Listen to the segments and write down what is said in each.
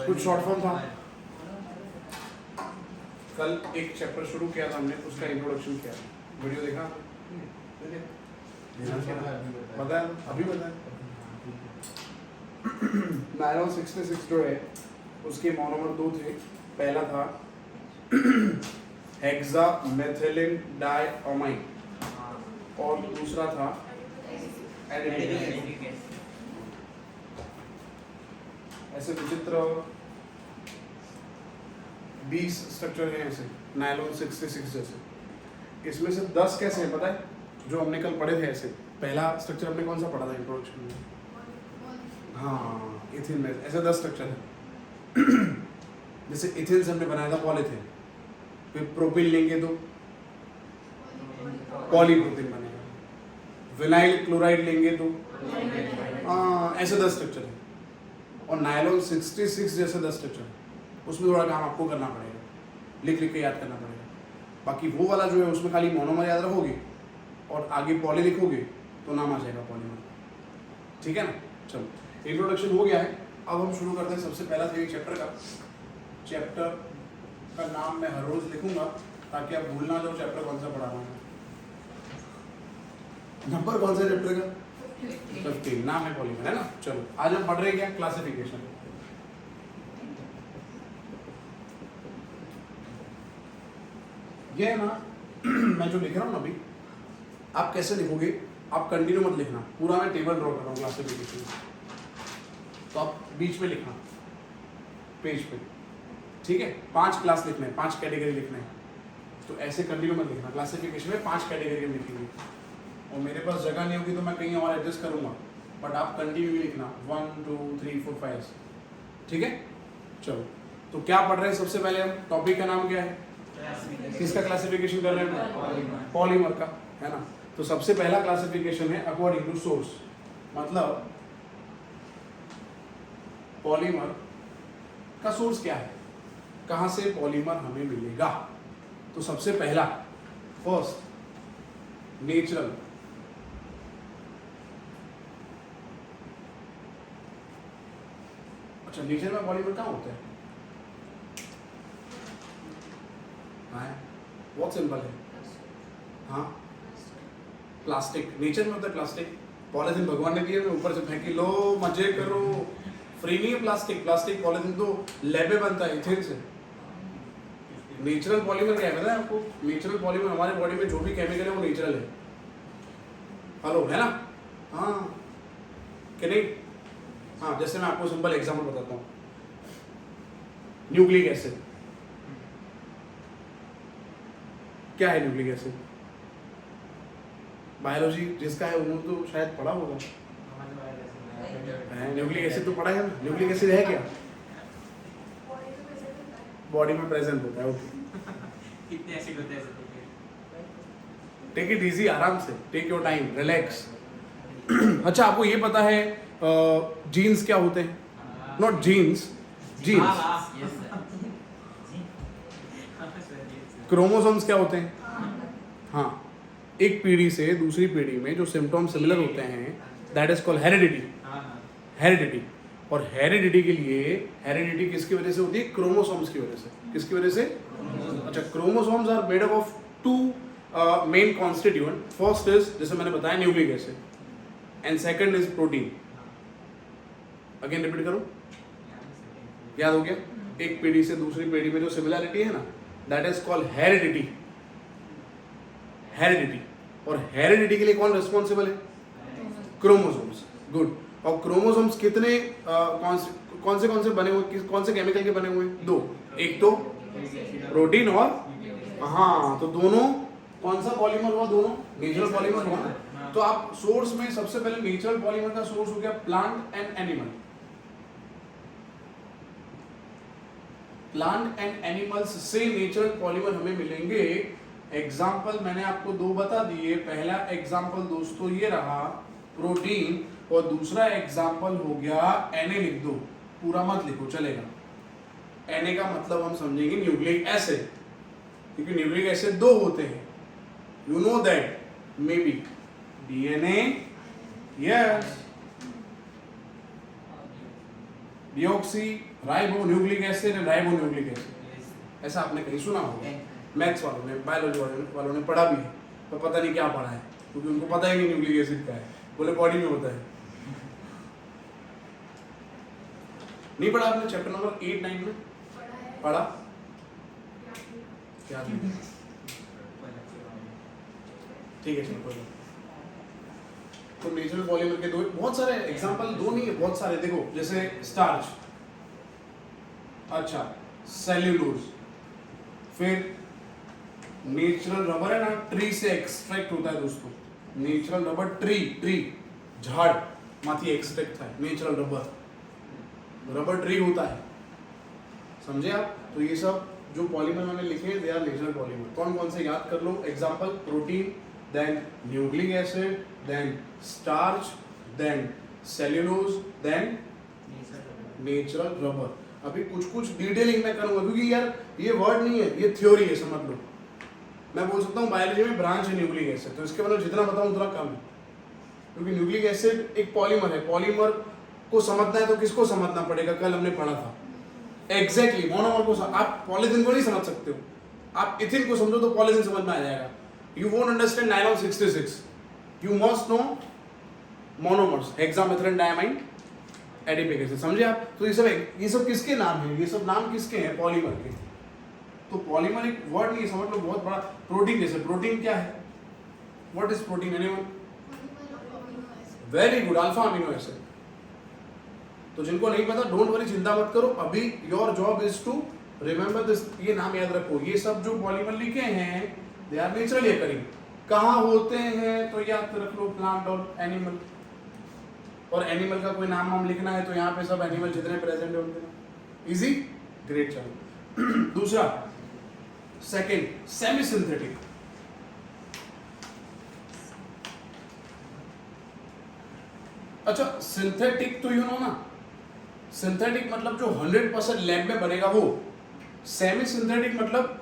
कुछ short form था। कल एक चैप्टर शुरू किया था हमने, उसका इंट्रोडक्शन किया, वीडियो देखा बताया अभी बताया। नायलॉन 66 जो है उसके मोनोमर दो थे। पहला था हेक्सामेथिलीन डायअमाइन और दूसरा था एडिनिन। ऐसे विचित्र 20 स्ट्रक्चर हैं ऐसे नायलॉन 66 जैसे। इसमें से 10 कैसे हैं पता है, जो हमने कल पढ़े थे ऐसे। पहला स्ट्रक्चर हमने कौन सा पढ़ा था इंट्रोडक्शन में? हाँ, इथिन में ऐसे 10 स्ट्रक्चर हैं। जैसे इथिन से हमने बनाया था पॉलीथिन, फिर प्रोपिल लेंगे तो पॉलीप्रोपिन बनेगा, विनाइल क्लोराइड लेंगे तो ऐसे 10 स्ट्रक्चर हैं। और नायलॉन 66 जैसे 10 स्ट्रक्चर है, उसमें थोड़ा काम आपको करना पड़ेगा, लिख लिख के याद करना पड़ेगा। बाकी वो वाला जो है उसमें खाली मोनोमर याद रखोगे और आगे पॉली लिखोगे तो नाम आ जाएगा पॉलीमर। ठीक है ना? चलो, इंट्रोडक्शन हो गया है, अब हम शुरू करते हैं सबसे पहला थ्योरी चैप्टर का। चैप्टर का नाम मैं हर रोज लिखूंगा ताकि आप भूल ना जाओ चैप्टर कौन सा पढ़ा रहा हूँ। नंबर कौन सा चैप्टर का? 15, नाम है पॉलीमर, है ना? चलो, आज हम पढ़ रहे हैं क्या? क्लासिफिकेशन। ये है ना मैं जो लिख रहा हूँ ना अभी, आप कैसे लिखोगे? आप कंटिन्यू मत लिखना, पूरा मैं टेबल ड्रॉ कर रहा हूँ क्लासिफिकेशन। तो आप बीच में लिखना पेज पे, ठीक है? 5 क्लास लिखना है, 5 कैटेगरी लिखना है। तो ऐसे कंटिन्यू मत लिखना, क्लासिफिकेशन में 5 कैटेगरी में लिखेंगे और मेरे पास जगह नहीं होगी तो मैं कहीं और एडजस्ट करूंगा, बट आप कंटिन्यू लिखना 1 2 3 4 5 ऐसे, ठीक है? चलो, तो क्या पढ़ रहे हैं सबसे पहले हम? टॉपिक का नाम क्या है? किसका क्लासिफिकेशन कर रहे हैं? पॉलीमर का, है ना? तो सबसे पहला क्लासिफिकेशन है अकॉर्डिंग टू सोर्स, मतलब पॉलीमर का सोर्स क्या है, कहां से पॉलीमर हमें मिलेगा। तो सबसे पहला, फर्स्ट, नेचुरल। अच्छा, नेचर में पॉलीमर कहाँ होता है? बहुत सिंपल है। हाँ, प्लास्टिक नेचर में होता है। प्लास्टिक, पॉलीथिन भगवान ने दिए, ऊपर से फेंकी लो, मजे करो, फ्री नहीं है प्लास्टिक। प्लास्टिक पॉलीथिन तो लैब में बनता है इथिन से। नेचुरल पॉलीमर क्या है पता है आपको? नेचुरल पॉलीमर हमारे बॉडी में जो भी केमिकल है वो नेचुरल है। हेलो, है ना? हाँ कि नहीं? हाँ, जैसे मैं आपको सिंपल एग्जांपल बताता हूँ। न्यूक्लिक एसिड क्या है? न्यूक्लिक एसिड बायोलॉजी जिसका है उन्होंने तो शायद पढ़ा होगा। न्यूक्लिक एसिड तो पढ़ा है ना? न्यूक्लिक एसिड है क्या? बॉडी में प्रेजेंट होता है। ओके, कितने एसिड होते हैं? टेक इट इजी, आराम से, टेक योर टाइम, रिलैक्स। अच्छा, आपको ये पता है जीन्स क्या होते हैं? Not jeans, jeans. क्रोमोसोम्स क्या होते हैं? हाँ, एक पीढ़ी से दूसरी पीढ़ी में जो सिम्टम्स सिमिलर होते हैं, that is called heredity. Heredity. और हेरिडिटी के लिए, हेरिडिटी किसकी वजह से होती है? क्रोमोसोम्स की वजह से। किसकी वजह से? अच्छा, chromosomes are made up of 2 main constituent. First is, जैसे मैंने बताया, nucleic acid, and second is protein. Again repeat करूं, याद हो गया? एक पीढ़ी से दूसरी पीढ़ी में जो सिमिलरिटी है ना, that is called heredity. Heredity. और हेरिडिटी के लिए कौन रिस्पॉन्सिबल है? क्रोमोसोम्स। गुड। और क्रोमोसोम्स कितने कौन से बने हुए, कौन से केमिकल के बने हुए हैं? 2। एक तो प्रोटीन और, हाँ, तो दोनों कौन सा पॉलीमर हुआ? दोनों नेचुरल पॉलीमर हुआ ना? तो आप सोर्स में सबसे पहले नेचुरल पॉलीमर का सोर्स हो गया plant and animal. Plant and animals से नेचुरल पॉलीमर हमें मिलेंगे। एग्जाम्पल मैंने आपको 2 बता दिए। पहला एग्जाम्पल दोस्तों ये रहा, प्रोटीन, और दूसरा एग्जाम्पल हो गया, Na लिख दो, पूरा मत लिखो, चलेगा। Na का मतलब हम समझेंगे न्यूक्लिक एसिड, क्योंकि न्यूक्लिक एसिड 2 होते हैं। You know that, may be DNA, yes, deoxy ribo nucleic acid and ribo nucleic acid. ऐसा आपने कहीं सुना होगा, मैथ्स वालों ने, बायोलॉजी वालों ने पढ़ा भी है, पर पता नहीं क्या पढ़ा है, क्योंकि उनको पता ही नहीं न्यूक्लिक एसिड क्या है, बोले बॉडी में होता है। नहीं पढ़ा आपने चैप्टर नंबर 8-9 में? पढ़ा क्या? ठीक है चलो कोई बात। तो नेचुरल पॉलीमर के दो बहुत सारे एग्जांपल, दो नहीं है बहुत सारे, देखो जैसे स्टार्च, अच्छा सेल्यूलोज, फिर नेचुरल रबर है ना, ट्री से एक्सट्रैक्ट होता है दोस्तों, नेचुरल रबर ट्री झाड़ माथी एक्सट्रैक्ट था नेचुरल रबर ट्री होता है, समझे आप? तो ये सब जो पॉलीमर मैंने लिखे हैं दे आर नेचुरल पॉलीमर। कौन कौन से याद कर लो example, protein, then nucleic acid, then starch, then cellulose, then natural rubber. अभी कुछ डिटेलिंग मैं करूंगा क्योंकि यार ये वर्ड नहीं है, ये थ्योरी है, समझ लो। मैं बोल सकता हूँ बायोलॉजी में ब्रांच है न्यूक्लिक एसिड, तो इसके मतलब जितना बताऊं उतना कम है, क्योंकि न्यूक्लिक एसिड एक पॉलीमर है। पॉलीमर को समझना है तो किसको समझना पड़ेगा? कल हमने पढ़ा था एग्जैक्टली मोनोमर को। आप पॉलीथीन को नहीं समझ सकते हो, आप इथिन को समझो तो पॉलीथीन समझ में आ जाएगा। You won't understand nylon 66, you must know monomers, hexamethylene diamine adipic acid, समझे आप? तो ये सब किसके नाम है? ये सब नाम किसके हैं? पॉलीमर के। तो पॉलीमर एक वर्ड नहीं समझ लो, बहुत बड़ा। प्रोटीन जैसे, प्रोटीन क्या है? What is protein? Anyone? Very good, alpha amino acid. तो जिनको नहीं पता डोंट वरी, चिंता मत करो, अभी your job is to remember this. ये नाम याद रखो, ये सब जो पॉलीमर लिखे हैं दे आर नेचुरली अकरिंग। कहाँ होते हैं तो याद रख लो, प्लांट और एनिमल। और एनिमल का कोई नाम हम लिखना है तो यहाँ पे सब एनिमल जितने प्रेजेंट है उनके। Easy, great. चलो दूसरा, सेकंड, सेमी सिंथेटिक। अच्छा सिंथेटिक तो यू नो ना, सिंथेटिक मतलब जो 100% लैब में बनेगा वो। सेमी सिंथेटिक मतलब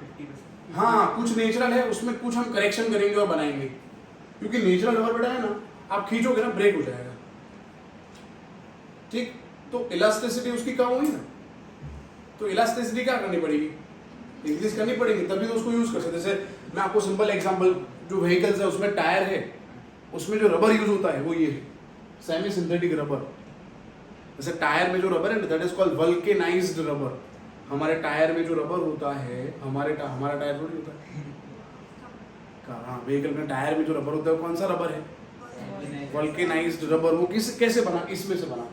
हाँ कुछ नेचुरल है, उसमें कुछ हम करेक्शन करेंगे और बनाएंगे। क्योंकि नेचुरल रबर बेटा है ना, आप खींचोगे ना ब्रेक हो जाएगा, ठीक? तो इलास्टिसिटी उसकी कम हुई ना, तो इलास्टिसिटी क्या करनी पड़ेगी? इंक्रीज करनी पड़ेगी, तभी तो उसको यूज कर सकते। जैसे मैं आपको सिंपल एग्जांपल, जो व्हीकल्स है उसमें टायर है, उसमें जो रबर यूज होता है वो ये है, सेमी सिंथेटिक रबर। जैसे टायर में जो रबर है that is called vulcanised rubber. हमारे टायर में जो रबर होता है, हमारा टायर थोड़ी होता है, हाँ व्हीकल में टायर में जो रबर होता है कौन सा रबर है? Vulcanised rubber. वो कैसे बना? इसमें से बना,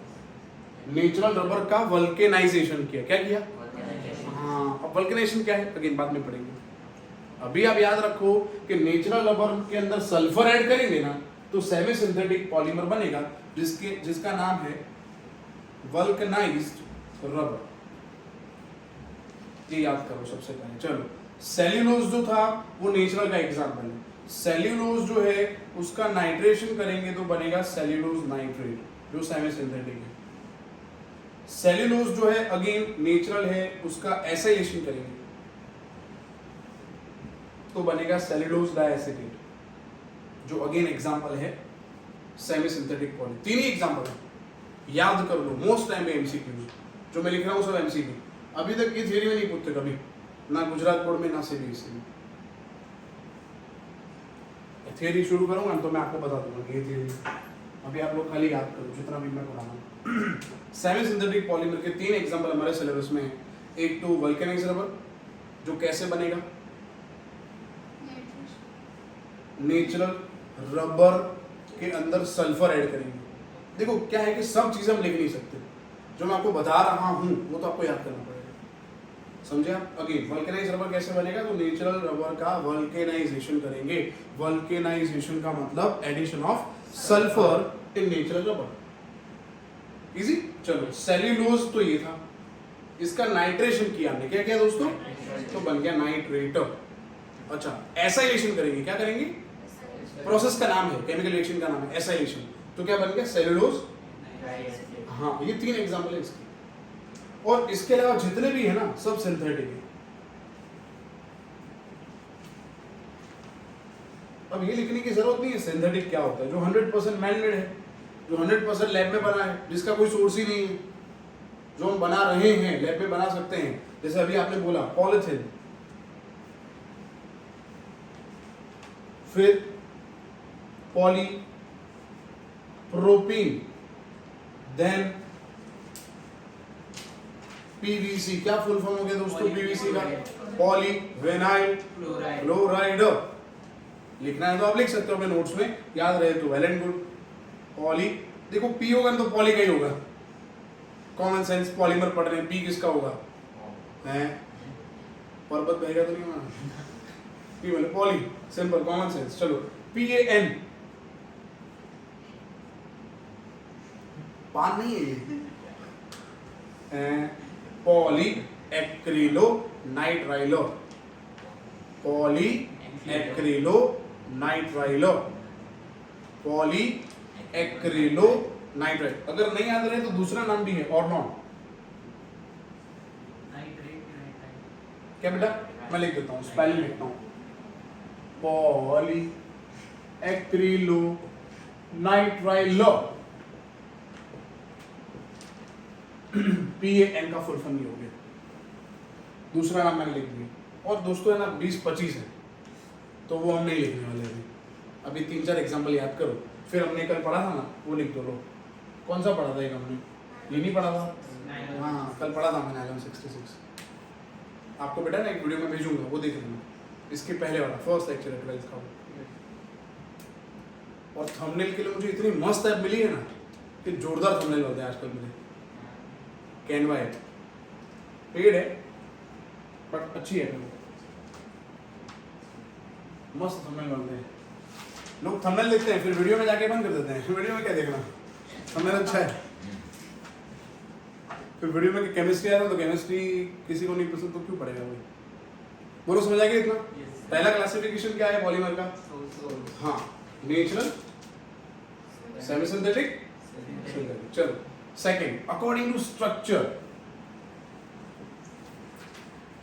नेचुरल रबर का वल्केनाइजेशन किया। क्या किया? हाँ, अब वल्केनाइजेशन क्या है अगेन बाद में पढ़ेंगे। अभी आप याद रखो कि नेचुरल रबर के अंदर सल्फर ऐड करेंगे ना तो सेमी सिंथेटिक पॉलीमर बनेगा, जिसका नाम है वल्केनाइज्ड रबर। ये याद करो सबसे पहले। चलो सेल्यूलोज जो था वो नेचुरल का एग्जांपल है। सेल्यूलोज जो है उसका नाइट्रेशन करेंगे तो बनेगा सेल्यूलोज नाइट्रेट, जो सेमी सिंथेटिक है। सेल्यूलोज जो है अगेन नेचुरल है, उसका एसाइलेशन करेंगे तो बनेगा सेल्यूलोज डाइएसिटेट, जो अगेन एग्जांपल है सेमी सिंथेटिक पॉली। तीन ही एग्जांपल है, याद कर लो। मोस्ट टाइम में एमसीक्यू जो मैं लिख रहा हूँ सब एमसीक्यू। अभी तक ये थ्योरी में नहीं पूछते कभी, ना गुजरात बोर्ड में ना सीबीएसई में। थ्योरी शुरू करूंगा तो मैं आपको बता दूंगा कि ये थ्योरी, अभी आप लोग खाली याद करो जितना भी मैं पढ़ा हूँ। सेमी सिंथेटिक पॉलीमर के तीन एग्जांपल हमारे सिलेबस में है। एक तो वल्केनाइज्ड रबर, जो कैसे बनेगा? नेचुरल रबर के अंदर सल्फर ऐड करेंगे। देखो क्या है कि सब चीजें हम लिख नहीं सकते, जो मैं आपको बता रहा हूं वो तो आपको याद करना पड़ेगा, समझे आप? अगेन वल्केनाइज रबर कैसे बनेगा? तो नेचुरल रबर का वल्केनाइजेशन करेंगे। वल्केनाइजेशन का मतलब addition of sulphur in natural rubber. Easy. चलो सेल्यूलोज तो ये था, इसका नाइट्रेशन किया हमने। क्या किया दोस्तों? तो बन गया नाइट्रेट। अच्छा एसाइलेशन करेंगे। क्या करेंगे? प्रोसेस का नाम है, केमिकल रिएक्शन का नाम है एसाइलेशन। तो क्या बन गया? सेल्यूलोज। हाँ, ये तीन एग्जांपल है इसके, और इसके अलावा जितने भी है ना सब सिंथेटिक है। अब ये लिखने की जरूरत नहीं है सिंथेटिक क्या होता है। जो 100% मैनमेड है, जो 100% लैब में बना है, जिसका कोई सोर्स ही नहीं है, जो हम बना रहे हैं लैब में बना सकते हैं, जैसे अभी आपने बोला पॉलिथिन, फिर पॉली प्रोपीन, देन पीवीसी। क्या फुल फॉर्म हो गया दोस्तों पीवीसी का? Poly vinyl chloride. लिखना है तो आप लिख सकते हो अपने नोट्स में, याद रहे तो वेल एंड गुड। पॉली, देखो पी होगा तो पॉली का ही होगा, कॉमन सेंस, पॉलीमर पढ़ रहे हैं, पी किसका होगा? हैं पर्वत बहेगा तो नहीं होगा, पी वाले पॉली, सिंपल कॉमन सेंस। चलो पी ए एन, पान नहीं है ये, poly acrylo nitrilo, poly acrylo nitrilo, poly acrylo nitrile. अगर नहीं याद रहे तो दूसरा नाम भी है और नॉन, क्या बेटा? मैं लिख देता हूँ, स्पेलिंग लिखता हूँ, पॉली एक्रिलो नाइट्राइलो। PAN का फुल फॉर्म ये हो गया। दूसरा नाम मैंने लिख दिया। और दोस्तों है ना 20-25 है तो वो हम नहीं लिखने वाले अभी 3-4 एग्जाम्पल याद करो, फिर हमने कल पढ़ा था ना वो लिख दो। लो कौन सा पढ़ा था एक हमने? ये नहीं पढ़ा था? हाँ कल पढ़ा था मैंने आइलम 66। आपको बेटा ना एक वीडियो में भेजूंगा, वो देख लेना, इसके पहले वाला फर्स्ट लेक्चर है 12th का। और थंबनेल के लिए मुझे इतनी मस्त ऐप मिली है ना कि जोरदार थंबनेल होते हैं आजकल मुझे। कैनवा ऐप पेड है बट अच्छी है, मस्त थंबनेल बनते हैं। लोग थंबनेल देखते हैं फिर वीडियो में जाके बंद कर देते हैं। वीडियो में क्या देखना, थंबनेल अच्छा है। फिर वीडियो में केमिस्ट्री आ रहा है तो केमिस्ट्री किसी को नहीं पसंद तो क्यों पढ़ेगा भाई? बोलो समझ आ गया इतना? पहला क्लासिफिकेशन क्या है पॉलीमर का? हाँ नेचुरल, सेमी सिंथेटिक, सिंथेटिक। चलो second, according to structure.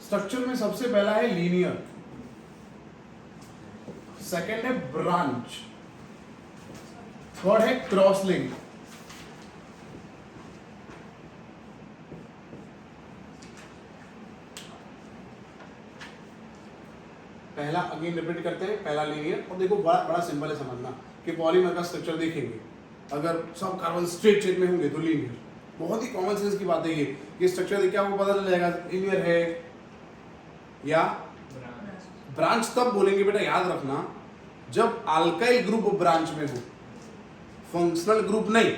Structure में सबसे पहला है लीनियर, सेकंड है ब्रांच, थर्ड है क्रॉस लिंक, पहला अगेन रिपीट करते हैं, पहला लीनियर। और देखो बड़ा बड़ा सिंपल है समझना कि पॉलीमर का स्ट्रक्चर देखेंगे, अगर सब कार्बन स्ट्रेट चेन में होंगे तो लीनियर। बहुत ही कॉमन सेंस की बात है ये स्ट्रक्चर देख के आपको पता चल जाएगा लीनियर है या ब्रांच। तब बोलेंगे बेटा याद रखना जब अल्काइल ग्रुप ब्रांच में हो, फंक्शनल ग्रुप नहीं।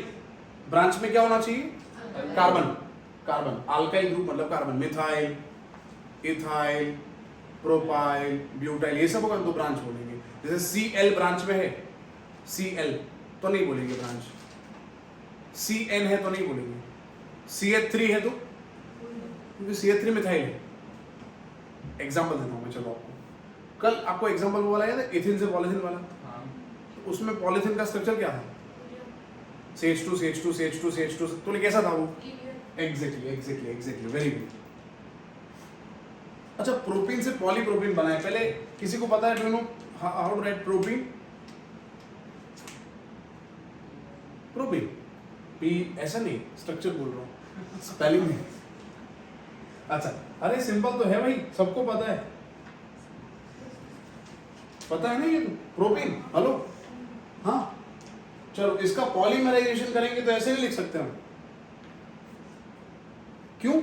ब्रांच में क्या होना चाहिए? Carbon, carbon. अल्काइल ग्रुप मतलब carbon, methyl, ethyl, propyl, butyl, ये सब होगा तो ब्रांच बोलेंगे। जैसे Cl ब्रांच में है, Cl तो नहीं बोलेंगे ब्रांच, Cn है तो नहीं बोलेंगे, CH3 है तो, क्योंकि CH3 मिथाइल है। एग्जांपल देता हूं मैं, चलो आपको कल आपको एग्जांपल वो वाला याद है एथिन से पॉलीथिन वाला? तो उसमें पॉलीथिन का स्ट्रक्चर क्या था? CH2 CH2 CH2 CH2। तो कैसा था वो? Exactly, very good. अच्छा प्रोपीन से पॉलीप्रोपीन बना है। पहले किसी को पता है do you know how to write propene? Propene P ऐसा नहीं, स्ट्रक्चर बोल रहा हूँ, स्पेलिंग नहीं। अच्छा अरे सिंपल तो है भाई, सबको पता है, पता है ना ये तो प्रोपीन। हेलो हाँ चलो इसका पॉलीमराइजेशन करेंगे तो ऐसे नहीं लिख सकते हम, क्यों?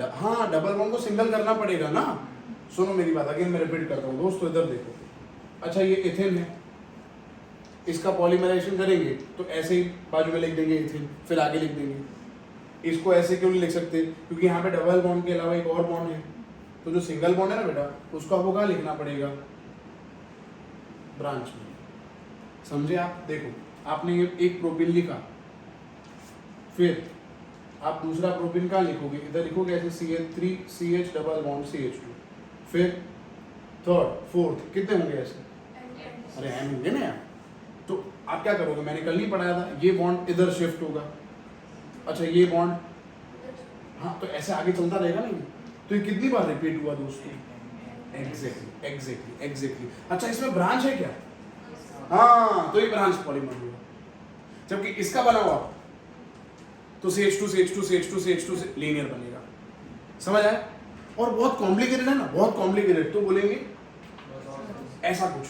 हाँ डबल बॉन्ड को सिंगल करना पड़ेगा ना। सुनो मेरी बात, अगेन मैं रिपीट करता हूँ दोस्तों, इधर देखो। अच्छा ये इथेन है, इसका पॉलीमराइजेशन करेंगे तो ऐसे ही बाजू में लिख देंगे इथेन, फिर आगे लिख देंगे। इसको ऐसे क्यों नहीं लिख सकते? क्योंकि यहाँ पे डबल बॉन्ड के अलावा एक और बॉन्ड है, तो जो सिंगल बॉन्ड है ना बेटा उसको आपको कहाँ लिखना पड़ेगा? ब्रांच में। समझे आप? देखो आपने ये एक प्रोपीन लिखा, फिर आप दूसरा प्रोपीन कहाँ लिखोगे? इधर लिखोगे ऐसे CH3 CH double bond CH2, फिर थर्ड फोर्थ, कितने होंगे ऐसे? अरे एम होंगे ना यार। तो आप क्या करोगे? मैंने कल नहीं पढ़ाया था, ये बॉन्ड इधर शिफ्ट होगा, अच्छा ये बॉन्ड, हाँ तो ऐसे आगे चलता रहेगा नहीं। तो ये कितनी बार रिपीट हुआ दोस्तों? एग्जैक्टली। अच्छा इसमें ब्रांच है क्या? हाँ तो ये ब्रांच पॉलीमर हुआ। जबकि इसका बना हुआ तो CH2 CH2 CH2 CH2 से लीनियर बनेगा। समझ आया? और बहुत कॉम्प्लिकेटेड है ना, बहुत कॉम्प्लिकेटेड, तो बोलेंगे ऐसा कुछ,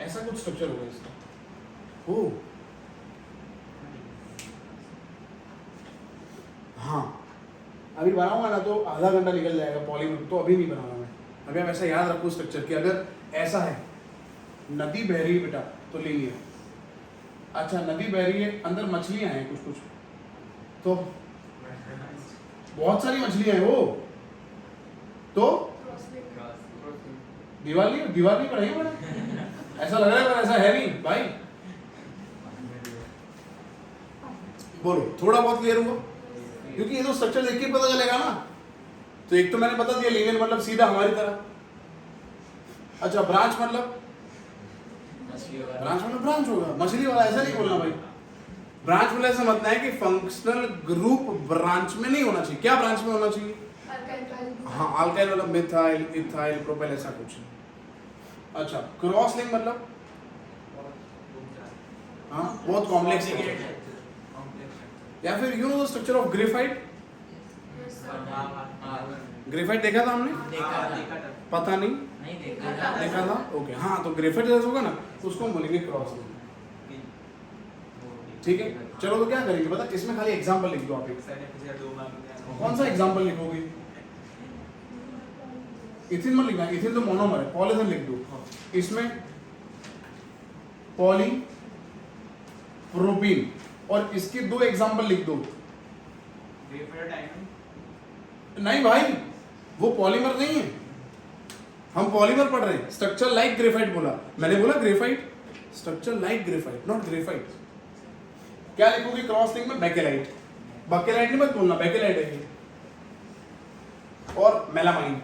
ऐसा कुछ स्ट्रक्चर होगा इसका। हो हाँ, अभी बनाऊंगा ना तो आधा घंटा निकल जाएगा पॉलीमर, तो अभी नहीं बनाऊंगा मैं। अभी आप ऐसा याद रखो स्ट्रक्चर कि अगर ऐसा है, नदी बह रही है बेटा तो लीनियर। अच्छा नदी बह रही है, अंदर मछलियां हैं कुछ कुछ, तो बहुत सारी मछलियां हैं वो, तो दीवार नहीं पड़ेगी मैडम, ऐसा लग रहा है पर ऐसा है नहीं भाई। बोलो थोड़ा बहुत क्लियर हुआ? क्योंकि ये तो स्ट्रक्चर देख के पता चलेगा ना। तो एक तो मैंने बता दिया लीनियर मतलब सीधा हमारी तरह। अच्छा ब्रांच मतलब ब्रांच होगा, मछली वाला ऐसा नहीं बोलना भाई। ब्रांच मतलब ऐसा मतलब है कि फंक्शनल ग्रुप ब्रांच में नहीं होना चाहिए। क्या ब्रांच में होना चाहिए? हाँ अल्काइल मतलब मिथाइल इथाइल प्रोपाइल ऐसा कुछ। अच्छा क्रॉस लिंक मतलब हाँ बहुत कॉम्प्लेक्स है। या फिर you know the structure of graphite? Graphite देखा था हमने? पता नहीं देखा था। ओके हाँ, तो ग्रेफाइट जैसा होगा ना तो उसको हम बोलेंगे क्रॉस लिंक। ठीक है चलो, तो क्या करेंगे पता, इसमें खाली एग्जांपल लिख दो आप एक। कौन सा एग्जांपल लिखोगे? इथिन मत लिखना, इथिन तो मोनोमर है, पॉलीथिन लिख दो। इसमें पॉली प्रोपीन, और इसके दो एग्जांपल लिख दो। नहीं भाई वो पॉलीमर नहीं है, हम पॉलीमर पढ़ रहे हैं। स्ट्रक्चर लाइक ग्रेफाइट बोला मैंने, बोला graphite, structure like graphite not graphite. क्या लिखोगे क्रॉस लिंक में? बेकेलाइट। बकेलाइट नहीं मत बोलना, बेकेलाइट है ये। और मेलामाइन,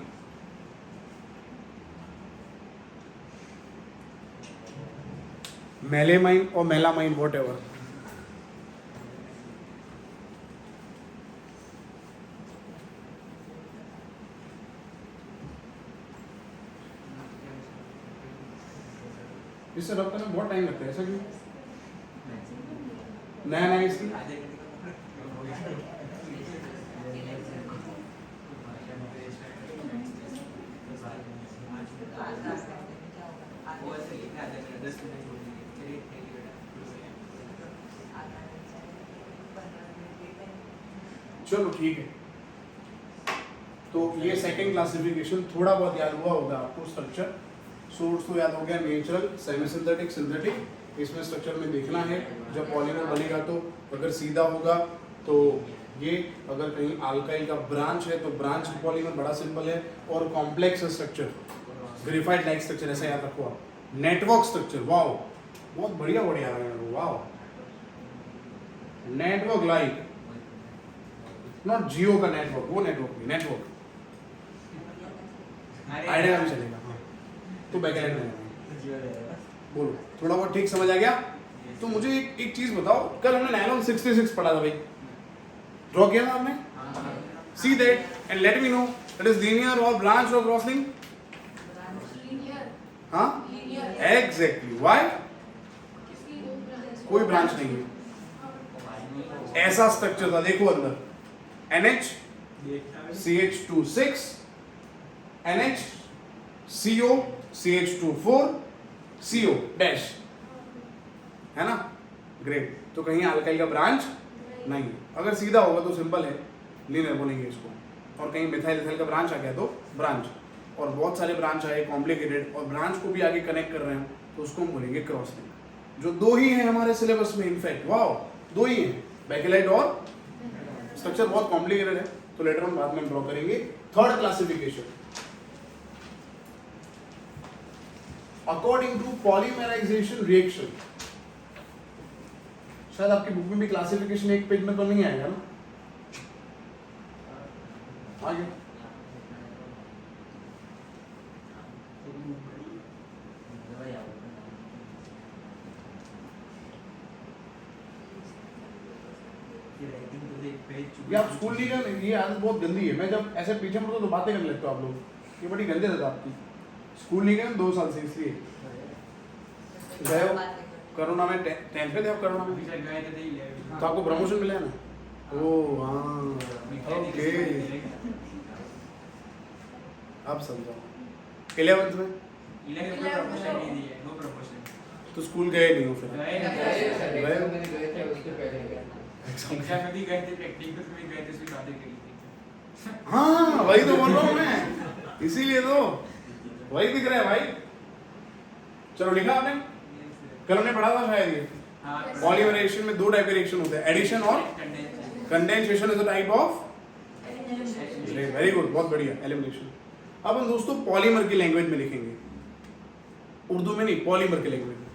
मेलेमाइन और मेलामाइन व्हाटएवर। इससे रब करने में बहुत टाइम लगता है, ऐसा क्यों? नया इसलिए चलो ठीक है। तो ये सेकंड क्लासिफिकेशन थोड़ा बहुत याद हुआ होगा आपको। स्ट्रक्चर सोर्स तो याद हो गया, नेचुरल, सेमी सिंथेटिक, सिंथेटिक। इसमें स्ट्रक्चर में देखना है जब पॉलीमर बनेगा तो अगर सीधा होगा तो ये, अगर कहीं अल्काइल का ब्रांच है तो ब्रांच पॉलीमर बड़ा सिंपल है, और complex structure graphite like structure, ऐसा याद रखो आप। नेटवर्क स्ट्रक्चर, वाओ बहुत बढ़िया वर्ड याद है, वाओ नेटवर्क लाइक, नॉट जियो का नेटवर्क, वो नेटवर्क नहीं, नेटवर्क आइडिया भी चलेगा। हाँ तो बैकलाइट में बोलो थोड़ा बहुत ठीक समझ आ गया? तो मुझे एक चीज बताओ, कल हमने नायलॉन 66 पढ़ा था भाई, ड्रॉ किया था आपने? See that and let me know that is linear और ब्रांच और क्रॉस लिंक। हाँ एग्जैक्टली, व्हाई? कोई ब्रांच नहीं है, ऐसा स्ट्रक्चर था। देखो अंदर NH CH2 6 NH CO CH2 4 CO dash, है ना? ग्रेट। तो कहीं अल्काइल का ब्रांच नहीं है। अगर सीधा होगा तो सिंपल है, लीनियर बोलेंगे इसको। और कहीं मिथाइल इथाइल का ब्रांच आ गया तो ब्रांच, और बहुत सारे ब्रांच आए कॉम्प्लिकेटेड और ब्रांच को भी आगे कनेक्ट कर रहे हैं तो उसको हम बोलेंगे क्रॉस लिंक। जो दो ही हैं हमारे सिलेबस में, इनफैक्ट वाओ दो ही हैं, बैकेलाइट और स्ट्रक्चर बहुत कॉम्प्लिकेटेड है तो लेटर ऑन बाद में ड्रॉ करेंगे। Third classification according to polymerisation reaction. शायद आपकी बुक में भी क्लासिफिकेशन एक पेज में तो नहीं आएगा ना? आगे ये आप स्कूल नहीं गए, ये आदत बहुत गंदी है। मैं जब ऐसे पीछे मुड़ता तो बातें कर लेते हो आप लोग, ये बड़ी गंदी आदत आपकी। स्कूल नहीं गए 2 साल से, इसलिए गए हो करोना में 10th में थे आप करोना में? अभी सर गए थे 11 तो आपको प्रमोशन मिला है ना? ओह हाँ, ओके, अब समझा। 11th में 11 में प्रमोशन नहीं दिया, नो प्रमोशन। तो स्कूल गए नहीं हो फिर? गए ना एग्जाम में भी गए थे, प्रैक्टिकल्स में गए थे, उसमें बातें करी थी। हाँ वही तो बोल रहा हूँ मैं, इसीलिए तो वही दिख रहा है भाई। चलो लिखा आपने? कल हमने पढ़ा था शायद ये हाँ, पॉलीमरेशन में 2 टाइप के रिएक्शन होते हैं, एडिशन और condensation. Condensation is a type of, very good, बहुत बढ़िया, एलिमिनेशन। अब हम दोस्तों पॉलीमर की लैंग्वेज में लिखेंगे, उर्दू में नहीं, पॉलीमर की लैंग्वेज में।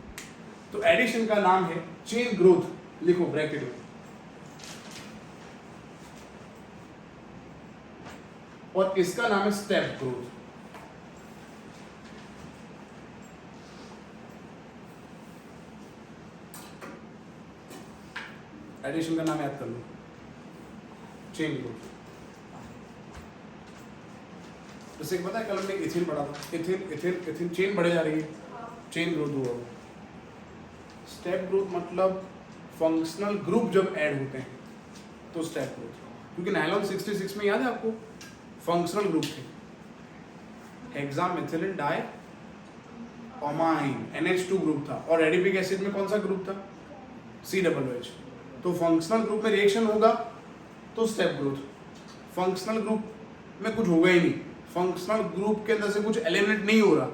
तो एडिशन का नाम है चेन ग्रोथ, लिखो ब्रैकेट में, और इसका नाम है स्टेप ग्रोथ। एडिशन का नाम याद कर लो, चेन ग्रोथ। जैसे पता है कल हमने इथिन पढ़ा था, इथिन इथिन इथिन चेन बढ़े जा रही है, चेन ग्रोथ हुआ। स्टेप ग्रोथ मतलब फंक्शनल ग्रुप जब ऐड होते हैं तो स्टेप ग्रोथ, क्योंकि नायलॉन 66 में याद है आपको फंक्शनल ग्रुप थे, हेक्सामेथिलिन डाई अमाइन NH2 ग्रुप था, और एडिपिक एसिड में कौन सा ग्रुप था? COOH। तो फंक्शनल ग्रुप में रिएक्शन होगा तो स्टेप ग्रोथ, फंक्शनल ग्रुप में कुछ होगा ही नहीं, फंक्शनल ग्रुप के अंदर से कुछ एलिमिनेट नहीं हो रहा,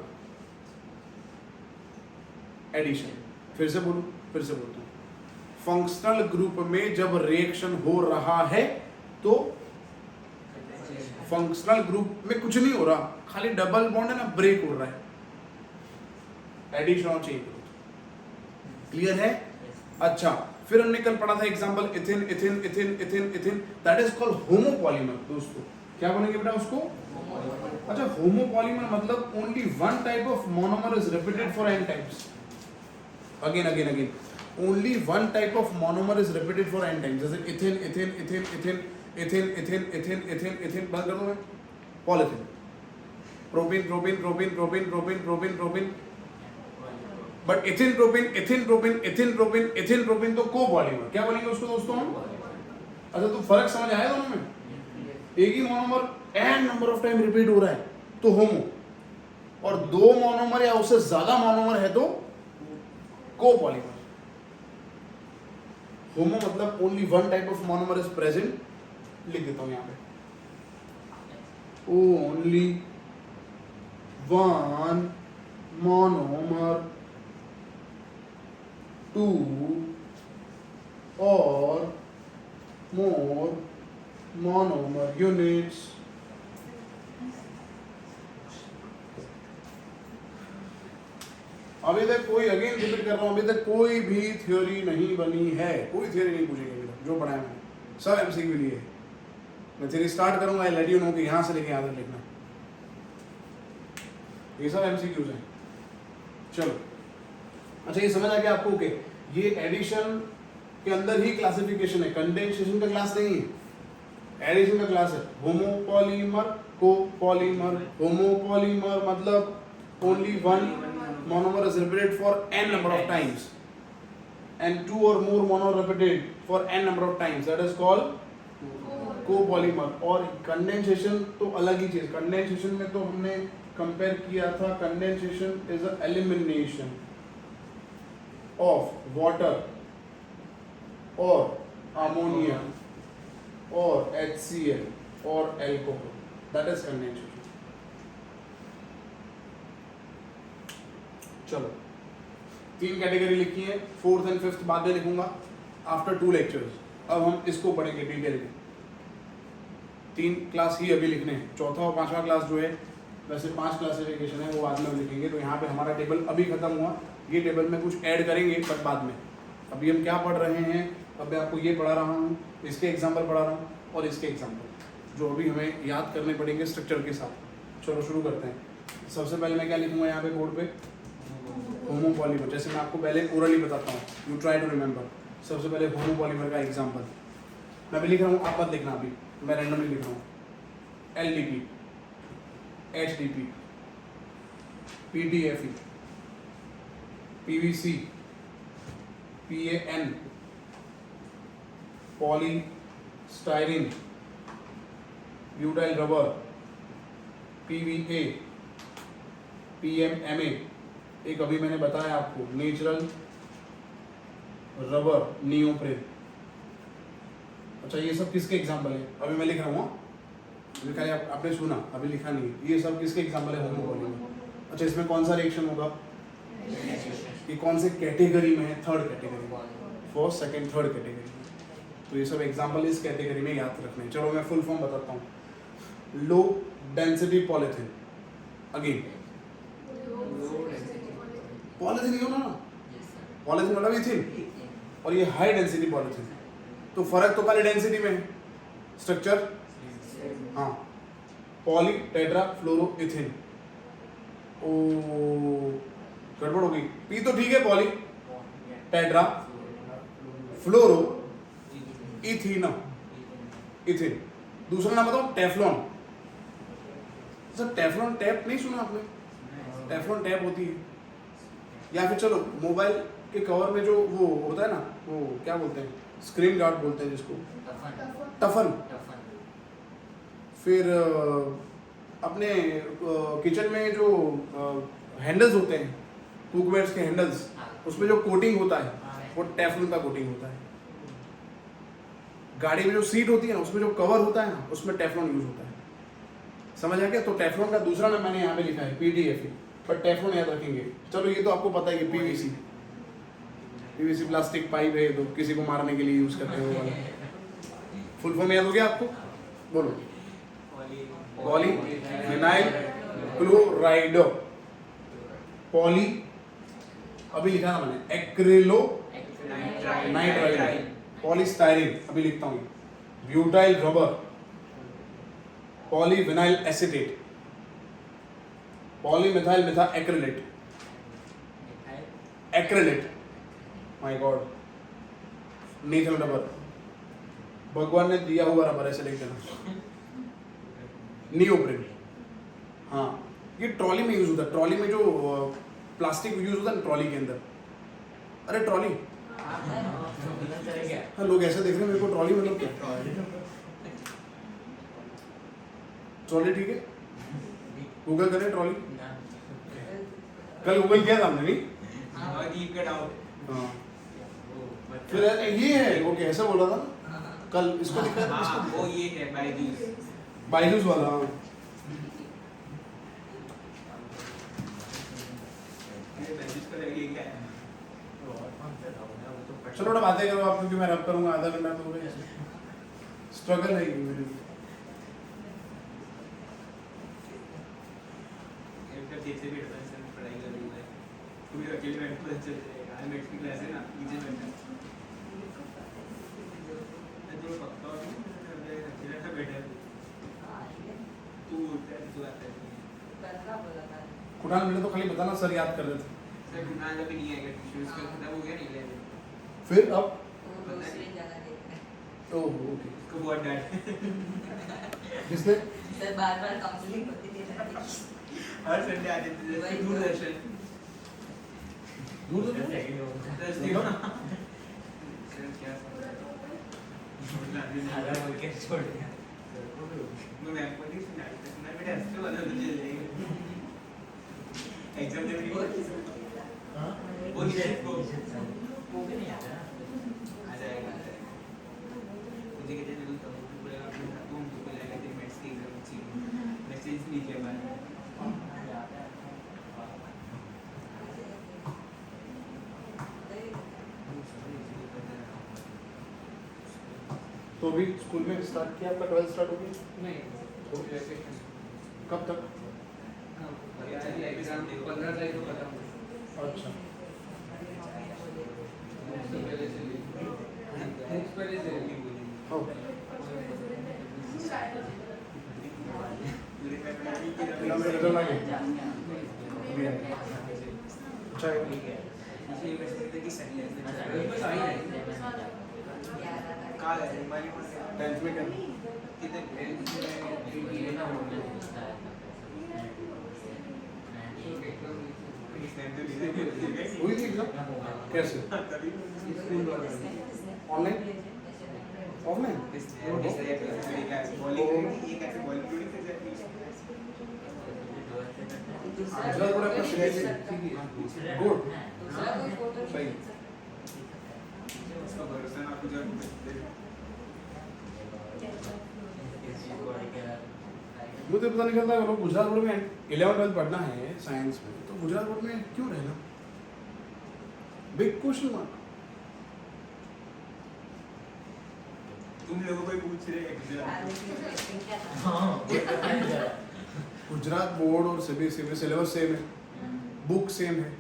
एडिशन। फिर से बोलता हूँ, फंक्शनल ग्रुप में जब रिएक्शन हो रहा है तो फंक्शनल ग्रुप में कुछ नहीं हो रहा, खाली डबल बॉन्ड है ना, ब्रेक हो रहा है, एडिशन और चेन ग्रोथ। क्लियर है? अच्छा, फिर हमने कल पढ़ा था example इथिन इथिन इथिन इथिन इथिन, that is called homopolymer. दोस्तों क्या बोलेंगे बेटा उसको? अच्छा, होमोपॉलीमर मतलब only one type of monomer is repeated for n times, again again again, only one type of monomer is repeated for n times. जैसे इथिन इथिन इथिन इथिन इथिन इथिन इथिन इथिन इथिन, बंद कर दो मैं, polythene, propene propene propene propene propene propene propene, but इथिन propene इथिन propene इथिन propene इथिन propene तो copolymer. क्या बोलेंगे उसको दोस्तों हम? अच्छा, तो फर्क समझ आया दोनों में? एक ही monomer n number of time repeat हो रहा है तो होमो, और 2 मोनोमर या उससे ज्यादा मोनोमर है तो कोपॉलीमर। होमो मतलब only one type of monomer is present, लिख देता हूं यहां पे, only one monomer 2 or more monomer units अभी तक कोई, अगेन रिपीट कर रहा हूं, अभी तक कोई भी थ्योरी नहीं बनी है, कोई थ्योरी नहीं पूछेगी अभी तक जो पढ़ाया मैंने, सब एमसीक्यू लिए है। मैं थ्योरी स्टार्ट करूंगा, लेट यू नो कि यहां से लेके यहां तक लिखना, ये सब एमसीक्यूज हैं। चलो, अच्छा ये समझ आ गया आपको? ओके, ये एडिशन के अंदर ही क्लासिफिकेशन है, कंडेंसेशन का क्लास नहीं है, एडिशन का क्लास है। Homopolymer, copolymer. होमोपॉलीमर मतलब only one monomer is repeated for n number of times, and 2 or more monomer repeated for n number of times, that is called copolymer. और condensation तो अलग ही चीज, condensation में तो हमने कंपेयर किया था, condensation is a elimination of water और अमोनिया और HCl और एल्कोहल, दैट इज कंडेंसेशन। चलो, 3 कैटेगरी लिखी है, 4th and 5th बाद में लिखूंगा आफ्टर 2 लेक्चर्स। अब हम इसको पढ़ेंगे डिटेल में, 3 क्लास ही अभी लिखने हैं, चौथा और 5वां क्लास जो है, वैसे 5 क्लासिफिकेशन है वो बाद में लिखेंगे। तो यहाँ पे हमारा टेबल अभी खत्म हुआ, ये टेबल में कुछ ऐड करेंगे पर बाद में। अभी हम क्या पढ़ रहे हैं? अभी आपको ये पढ़ा रहा हूँ, इसके एग्जाम्पल पढ़ा रहा हूँ और इसके एग्जाम्पल जो अभी हमें याद करने पड़ेंगे स्ट्रक्चर के साथ। चलो शुरू करते हैं। सबसे पहले मैं क्या लिखूंगा यहाँ पे बोर्ड पे? होमोपॉलीमर। जैसे मैं आपको पहले ओरली बताता हूँ, यू ट्राई टू रिमेंबर। सबसे पहले होमोपॉलीमर का एग्जाम्पल मैं भी लिख रहा हूँ, आप मत लिखना, अभी मैं रैंडमली लिख रहा हूँ। LDP, HDP, PTFE, PVC, PAN, poly styrene, butyl rubber, PVA, PMMA, एक अभी मैंने बताया आपको नेचुरल रबर नियोप्रेन। अच्छा ये सब किसके एग्जाम्पल है? अभी मैं लिख रहा हूँ, अभी खाली आपने सुना, अभी लिखा नहीं है। ये सब किसके एग्जाम्पल है होमोपॉली में? अच्छा इसमें कौन सा रिएक्शन होगा? ये कौन से कैटेगरी में है? थर्ड कैटेगरी में, फर्स्ट सेकंड थर्ड कैटेगरी में। तो ये सब एग्जाम्पल इस कैटेगरी में याद रखने हैं। चलो मैं फुल फॉर्म बताता हूँ। Low density polythene, again polythene ही होना ना, पॉलीथिन मतलब इथिन, और ये हाई डेंसिटी पॉलीथिन। तो फर्क तो खाली डेंसिटी में है, स्ट्रक्चर हाँ, पॉली टेट्रा फ्लोरो इथिन। ओ गड़बड़ हो गई, पी तो ठीक है, पॉली टेट्रा फ्लोरो इथिन, इथिन। दूसरा नाम बताओ टेफ्लॉन। सर टेफ्लॉन टैप नहीं सुना आपने? टेफ्लॉन टैप होती है। या फिर चलो मोबाइल के कवर में जो वो होता है ना, वो क्या बोलते हैं, स्क्रीन गार्ड बोलते हैं जिसको, टफन। फिर अपने किचन में जो हैंडल्स होते हैं, कुकवेयर्स के हैंडल्स, उसमें जो कोटिंग होता है वो टेफ्लॉन का कोटिंग होता है। गाड़ी में जो सीट होती है ना, उसमें जो कवर होता है ना, उसमें टेफ्लॉन यूज होता है। समझ आ गया? तो टेफ्लॉन का दूसरा नाम मैंने यहाँ पे लिखा है PTFE, पर टेफ्लॉन याद रखेंगे। चलो ये तो आपको पता है कि PVC प्लास्टिक पाइप है, तो किसी को मारने के लिए यूज करते हैं वो वाला। फुल फॉर्म याद हो गया आपको? बोलो। पॉली फिनाइल क्लोराइड, पॉली अभी लिखा ना मैंने, एक्रिलो नाइट्राइड, पॉलीस्टाइरिन अभी लिखता हूँ, butyl rubber, polyvinyl acetate, polymethyl मिथा acrylate, acrylate, my God, natural rubber, भगवान ने दिया हुआ रबर, ऐसे लिख देना, नियोप्रिन। हाँ ये ट्रॉली में यूज होता है, ट्रॉली में जो प्लास्टिक यूज होता है ना ट्रॉली के अंदर। अरे ट्रॉली, हाँ लोग ऐसे देख रहे हैं मेरे को, ट्रॉली मतलब क्या? ट्रॉली ठीक है, गूगल करें ट्रॉली। कल गूगल किया था हमने नहीं? हाँ फिर ये है, वो कैसे बोला था कल, इसको दिखा था, इसको वो ये है बाइजूस वाला। हाँ चलो थोड़ा बातें करो आप, क्योंकि मैं रब करूंगा आधा घंटा तो हो गया। स्ट्रगल है ये मेरे लिए। जैसे भी एडवांस पढ़ाई कर रही है, पूरी अकेले बैठ कर चल जाएगा। आई मैथ्स की क्लास है ना, नीचे बैठा मैं तो पक्का हूं अकेले बैठा तू आता है कुणाल मिले तो खाली बताना, सर याद कर देते। सर कुणाल अभी नहीं आएगा, टिश्यूज का खत्म हो गया, नहीं लेने फिर अब ओह ओके, इसको बहुत डांट किसने? सर बार-बार काउंसलिंग होती थी। हर संडे आते थे दूरदर्शन दूर सर क्या बोल के छोड़ दिया मैं को नहीं सुना बेटा, हंसते वाला मुझे एग्जाम दे रही हां वो नहीं को वो भी नहीं आता आ जाएगा मुझे कहते हैं तो पूरा तुम तो लगेगा कि मैथ्स की एग्जाम अच्छी मैसेज लिखे बाद तो अभी स्कूल में स्टार्ट किया आपका, 12th स्टार्ट हो गई? नहीं तो कब तक? एग्जाम 15 तारीख को खत्म। अच्छा पहले से ओके। रिजल्ट आ गया? अच्छा है। टेंथ में क्या? हुई थी एग्जाम? सीखा कैसे ऑनलाइन ऑफलाइन गुजरात बोर्ड आपका सीखा गुड सही मुझे पता नहीं चलता लोग गुजरात बोर्ड में 11-12 पढ़ना है साइंस में तो गुजरात बोर्ड में क्यों रहना बिग क्वेश्चन मार्क तुम लोगों को ही पूछ रहे हैं गुजरात बोर्ड और सीबीएसई में सिलेबस सेम है बुक सेम है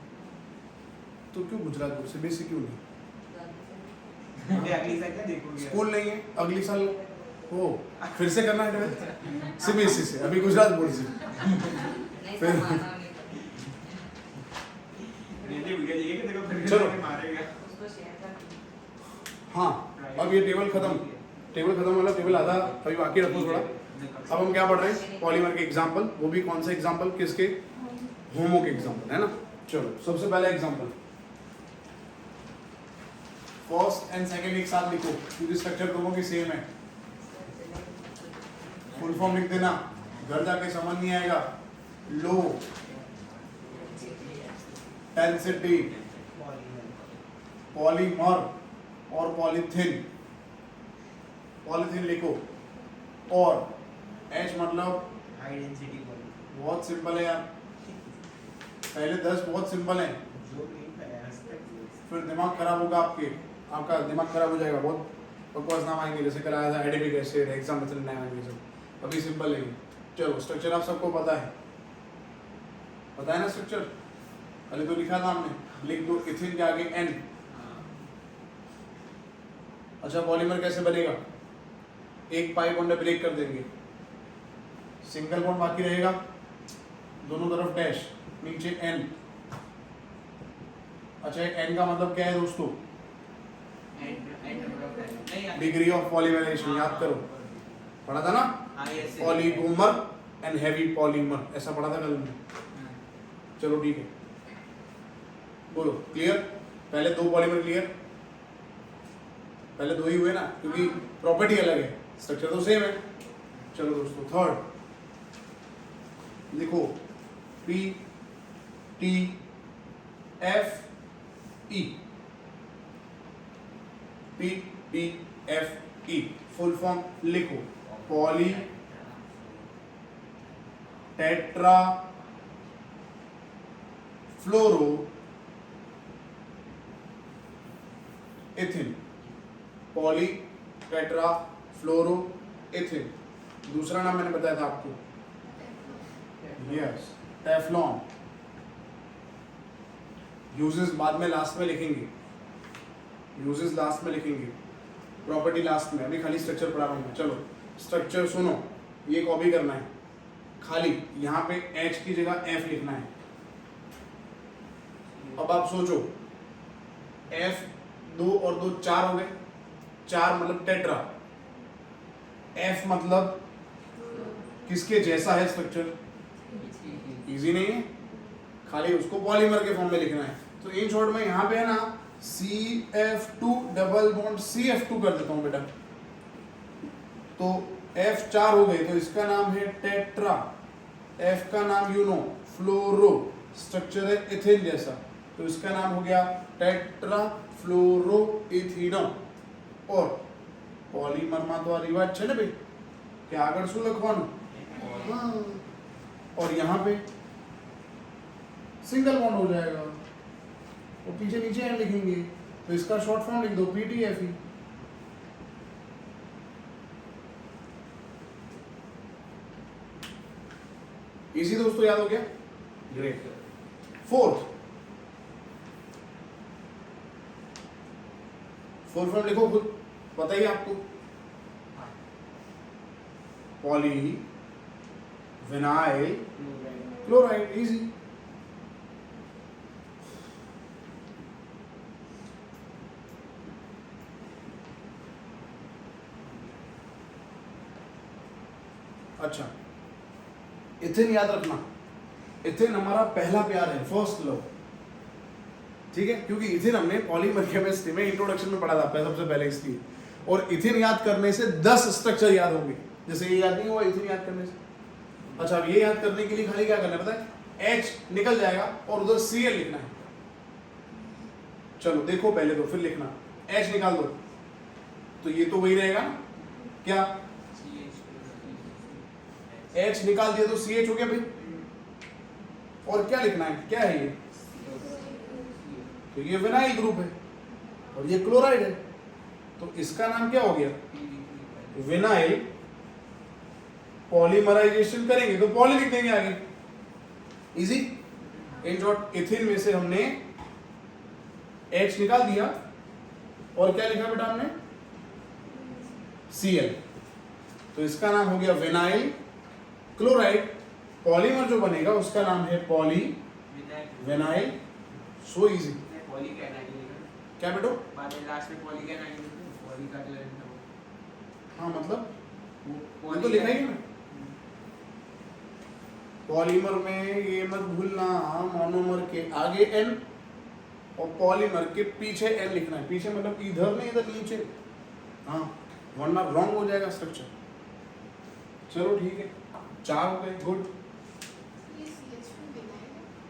तो क्यों गुजरात बोर्ड सीबीएसई क्यों नहीं अगली साल क्या देखोगे स्कूल नहीं है अगली साल हो फिर से करना है सीबीएसई से अभी गुजरात बोर्ड से चलो। हाँ अब ये टेबल खत्म वाला टेबल आधा अभी बाकी रखो थोड़ा अब हम क्या पढ़ रहे हैं पॉलीमर के एग्जांपल वो भी कौन सा एग्जांपल किसके होमो के एग्जांपल है ना चलो सबसे पहला एग्जांपल फर्स्ट एंड सेकंड एक साथ लिखो क्योंकि स्ट्रक्चर दोनों की सेम है फुल फॉर्म लिख देना घर जाके समझ नहीं आएगा लो डेंसिटी पॉलीमर और पॉलीथीन लिखो और H मतलब हाई डेंसिटी बहुत सिंपल है यार पहले 10 बहुत सिंपल है जो नहीं पाया फिर दिमाग खराब होगा आपका दिमाग खराब हो जाएगा बहुत बकवास नाम आएंगे जैसे कल आया था एडिपिक एसिड एग्जाम में नए आएंगे सब अभी सिंपल है चलो स्ट्रक्चर आप सबको पता है ना स्ट्रक्चर पहले तो लिखा था हमने लिख दो इथिन के आगे N अच्छा पॉलीमर कैसे बनेगा एक पाई बॉन्ड ब्रेक कर देंगे सिंगल बॉन्ड बाकी रहेगा दोनों तरफ डैश नीचे N अच्छा N का मतलब क्या है दोस्तों डिग्री ऑफ पॉलीमराइजेशन याद करो पढ़ा था ना पॉलीगोमर एंड हैवी पॉलीमर ऐसा पढ़ा था कल में चलो ठीक है बोलो क्लियर पहले दो पॉलीमर क्लियर पहले दो ही हुए ना क्योंकि प्रॉपर्टी अलग है स्ट्रक्चर तो सेम है चलो दोस्तों थर्ड लिखो P T F E P T F E full form लिखो पॉली टेट्रा फ्लोरो एथिन पॉली टेट्रा फ्लोरो एथिन दूसरा नाम मैंने बताया था आपको यस टेफ्लॉन यूजेस बाद में लास्ट में लिखेंगे यूजेस लास्ट में लिखेंगे प्रॉपर्टी लास्ट में अभी खाली स्ट्रक्चर पढ़ा रहा हूँ चलो स्ट्रक्चर सुनो ये कॉपी करना है खाली यहाँ पे H की जगह F लिखना है अब आप सोचो F 2 और 2 4 हो गए 4 मतलब टेट्रा F मतलब किसके जैसा है स्ट्रक्चर इजी नहीं है खाली उसको पॉलीमर के फॉर्म में लिखना है तो इन शॉर्ट में यहाँ पे है ना CF2 डबल बॉन्ड CF2 कर देता हूँ बेटा तो F 4 हो गए तो इसका नाम है टेट्रा F का नाम यू नो फ्लोरो स्ट्रक्चर है एथिन जैसा तो इसका नाम हो गया टेट्रा फ्लोरो एथिनो और पॉलीमर में तो रिवाज है ना भाई क्या आगे शू लखवानु हाँ और यहाँ पे सिंगल बॉन्ड हो जाएगा और पीछे नीचे एन लिखेंगे तो इसका शॉर्ट फॉर्म लिख दो PTFE इसी दोस्तों याद हो गया ग्रेट फोर्थ फुल फॉर्म लिखो खुद पता ही आपको पॉली विनाइल क्लोराइड इजी अच्छा इथिन याद रखना इथिन हमारा पहला प्यार है फर्स्ट लव ठीक है, क्योंकि इथिन हमने पॉलीमर केमिस्ट्री में इंट्रोडक्शन में पढ़ा था आपका सबसे पहले इसलिए। और इथिन याद करने से 10 स्ट्रक्चर याद होंगे, जैसे ये याद नहीं हुआ इथिन याद करने से। अच्छा, अब ये याद करने के लिए खाली क्या करना है पता है, H निकल जाएगा और उधर Cl लिखना है। चलो देखो पहले तो, फिर लिखना H निकाल दो, तो ये तो वही रहेगा ना, क्या H निकाल दिया तो CH हो गया भाई। और क्या लिखना है, क्या है ये, तो ये विनाइल ग्रुप है और ये क्लोराइड है, तो इसका नाम क्या हो गया, विनाइल। पॉलीमराइजेशन करेंगे तो पॉली लिख देंगे आगे, इजी। इन शॉर्ट इथिन में से हमने H निकाल दिया और क्या लिखा बेटा हमने, Cl, तो इसका नाम हो गया विनाइल क्लोराइड। पॉलीमर जो बनेगा उसका नाम है poly vinyl. So easy. Poly कहना है क्या बेटो, बाद में लास्ट में पॉली कहना है, पॉली का जो है हाँ मतलब वो ये तो लिखा ही है ना। पॉलीमर में ये मत भूलना, मोनोमर के आगे N और पॉलीमर के पीछे N लिखना है। पीछे मतलब इधर नहीं, इधर नीचे, हाँ, वरना रॉन्ग हो जाएगा स्ट्रक्चर। चलो ठीक है, 4 हो गए, गुड।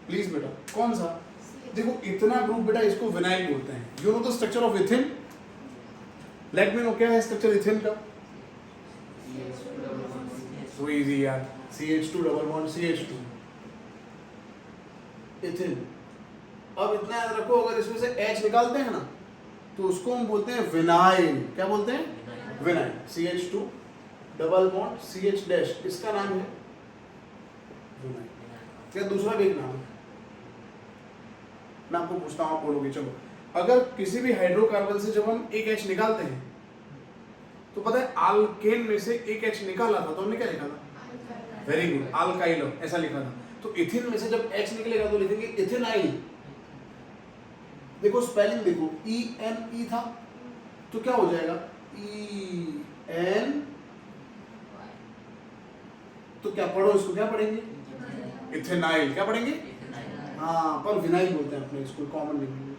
प्लीज बेटा, कौन सा, देखो इतना ग्रुप बेटा इसको विनाइल बोलते हैं। You know the structure of इथिन, let me know क्या है स्ट्रक्चर इथिन का। सो इजी यार, CH2 डबल बॉन्ड CH2 इथिन। अब इतना याद रखो, अगर इसमें से H निकालते हैं ना तो उसको हम बोलते हैं विनाइल। क्या बोलते हैं, vinyl. CH2 double bond CH dash, इसका नाम है विनाइल। क्या दूसरा भी एक नाम है, मैं आपको पूछता हूँ, आप बोलोगे। चलो, अगर किसी भी हाइड्रोकार्बन से जब हम एक H निकालते हैं तो पता है आल्केन में से एक H निकाला था तो हमने क्या लिखा था, वेरी गुड, अल्काइल, ऐसा लिखा था। तो इथिन में से जब H निकलेगा तो लिखेंगे इथेनाइल। देखो स्पेलिंग देखो, ENE था तो क्या हो जाएगा, EN, तो क्या पढ़ो इसको, क्या पढ़ेंगे, इथेनाइल। क्या पढ़ेंगे, हाँ, पर विनाइल बोलते हैं अपने इसको, कॉमन लिखेंगे।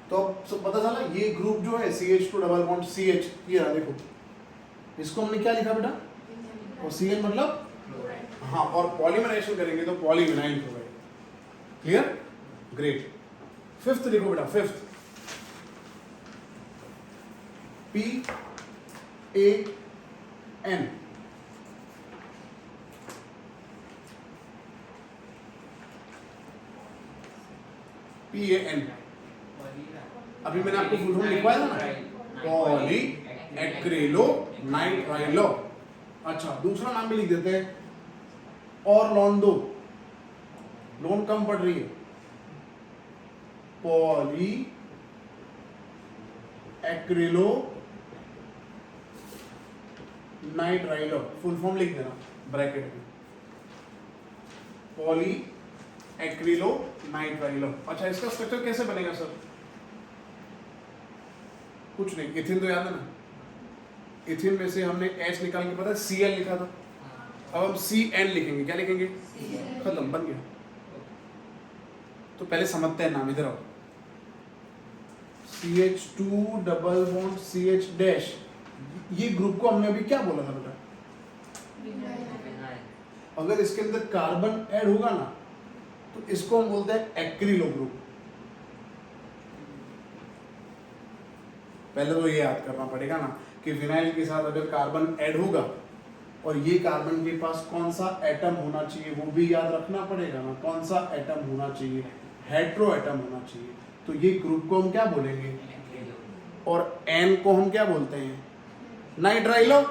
तो अब सब पता चला, ये ग्रुप जो है CH2 डबल बॉन्ड CH, ये रहा देखो, इसको हमने क्या लिखा बेटा, और Cl मतलब, हाँ, और पॉलीमराइजेशन करेंगे तो polyvinyl chloride. Clear, great. Fifth लिखो बेटा, फिफ्थ PAN। PAN अभी मैंने आपको फुल फॉर्म लिखवाया था ना, पॉली एक्रिलो नाइट्राइलो। अच्छा, दूसरा नाम भी लिख देते हैं, और लोन दो, लोन कम पड़ रही है, poly acrylo nitrilo. Full form लिख देना ब्रैकेट में, पॉली एक्रिलो नाइट्राइलो। अच्छा, इसका स्ट्रक्चर कैसे बनेगा सर, कुछ नहीं, इथिन तो याद है ना, इथिन में से हमने H निकाल के पता है Cl लिखा था, अब हम CN लिखेंगे। क्या लिखेंगे, खत्म, बन गया। तो पहले समझते हैं नाम, इधर आओ। CH2 double bond CH dash, ये ग्रुप को हमने अभी क्या बोला था बेटा, अगर इसके अंदर कार्बन ऐड होगा ना तो इसको हम बोलते हैं एक्रिलो ग्रुप। पहले तो ये याद करना पड़ेगा ना कि विनाइल के साथ अगर कार्बन ऐड होगा और ये कार्बन के पास कौन सा एटम होना चाहिए वो भी याद रखना पड़ेगा ना, कौन सा एटम होना चाहिए, हेट्रो एटम होना चाहिए। तो ये ग्रुप को हम क्या बोलेंगे, और N को हम क्या बोलते हैं, नाइट्राइलो।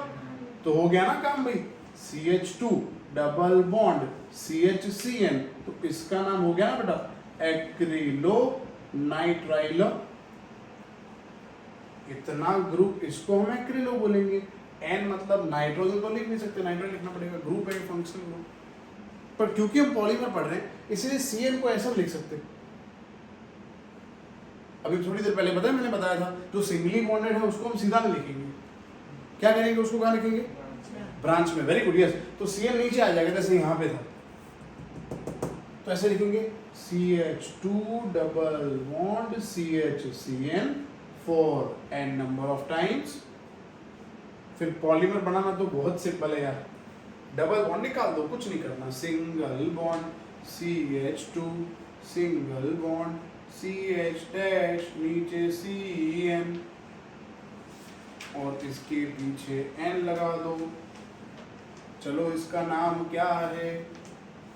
तो हो गया ना काम भाई, CH2 डबल बॉन्ड CHCN, तो इसका नाम हो गया ना बेटा एक्रिलो नाइट्राइलो। इतना ग्रुप, इसको हम एक्रिलो बोलेंगे। N मतलब नाइट्रोजन तो लिख नहीं सकते, नाइट्रोजन लिखना पड़ेगा, ग्रुप है, फंक्शनल ग्रुप। पर क्योंकि हम पॉलीमर पढ़ रहे हैं इसलिए CN को ऐसा लिख सकते। अभी थोड़ी देर पहले बताया, मैंने बताया था जो सिंगली बॉन्डेड है उसको हम सीधा में लिखेंगे। क्या करेंगे, उसको कहाँ लिखेंगे, ब्रांच में। Very good, yes. तो CN नीचे आ जाएगा जैसे यहाँ पे था, तो ऐसे लिखेंगे CH2 double bond CHCN for n number of times. फिर पॉलीमर बनाना तो बहुत सिंपल है यार, डबल बॉन्ड निकाल दो, कुछ नहीं करना, single bond CH2 single bond CH dash नीचे CN और इसके पीछे N लगा दो। चलो इसका नाम क्या है,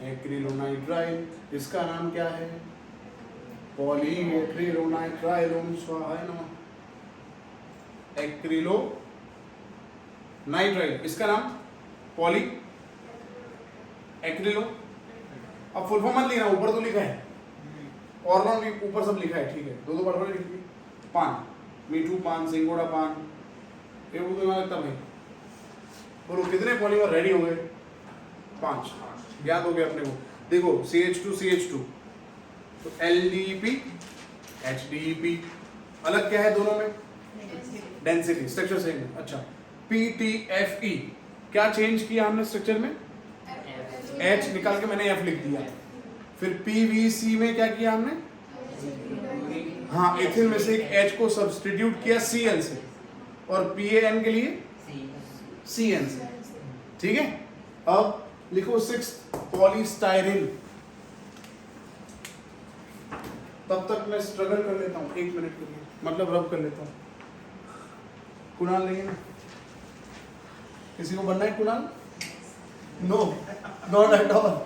एक्रिलोनाइट्राइल। इसका नाम क्या है, पॉलीएक्रिलोनाइट्राइल। ओम स्वाहाय नमः। एक्रिलो नाइट्राइल, इसका नाम पॉली एक्रिलो। अब फुल फॉर्म मत लिखना, ऊपर तो लिखा है, ऑर्गन भी ऊपर सब लिखा है, ठीक है, दो बार लिख दी। पान, मीठू पान, सिंगोड़ा पान, ये वो तो लगता भाई। बोलो कितने पॉलीमर रेडी हो गए, 5, याद हो गया अपने को। देखो CH2 तो LDEP HDEP, अलग क्या है दोनों में, डेंसिटी, स्ट्रक्चर सेम है। अच्छा PTFE, क्या चेंज किया हमने स्ट्रक्चर में, H निकाल के मैंने F लिख दिया। फिर PVC में क्या किया हमने, हाँ एथिल में से एक H को सब्स्टिट्यूट किया Cl से, और PAN के लिए CN से, ठीक है। अब लिखो 6 पॉलीस्टाइरिन। तब तक मैं स्ट्रगल कर लेता हूँ 1 मिनट के लिए, मतलब रब कर लेता हूँ। कुणाल नहीं है ना, किसी को बनना है Kunal? No, not at all.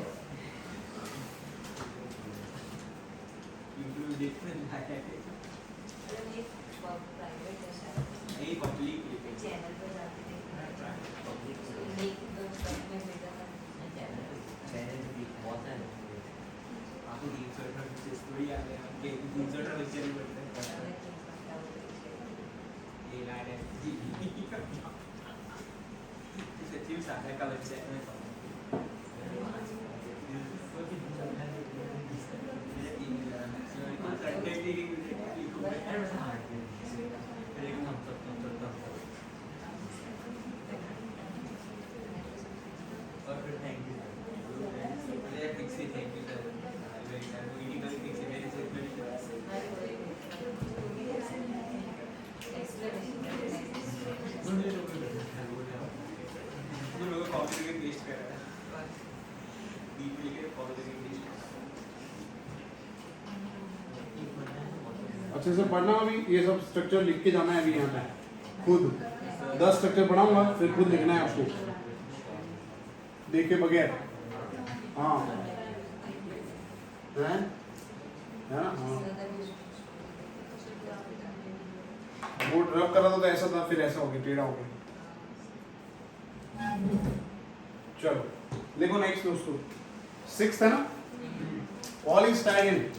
Channel पर जाके देखना, एक दो सब में बेटा सचिव साधा का बच्चा है। अच्छे से पढ़ना, अभी ये सब स्ट्रक्चर लिख के जाना है अभी यहाँ पे खुद। 10 स्ट्रक्चर पढ़ाऊंगा, फिर खुद लिखना है आपको देखे बगैर। हाँ है ना, हाँ बोर्ड रब कर रहा था तो ऐसा था, फिर ऐसा हो गया, टेढ़ा हो गया। चलो देखो नेक्स्ट दोस्तों, 6 है ना, पॉलीस्टाइरिन।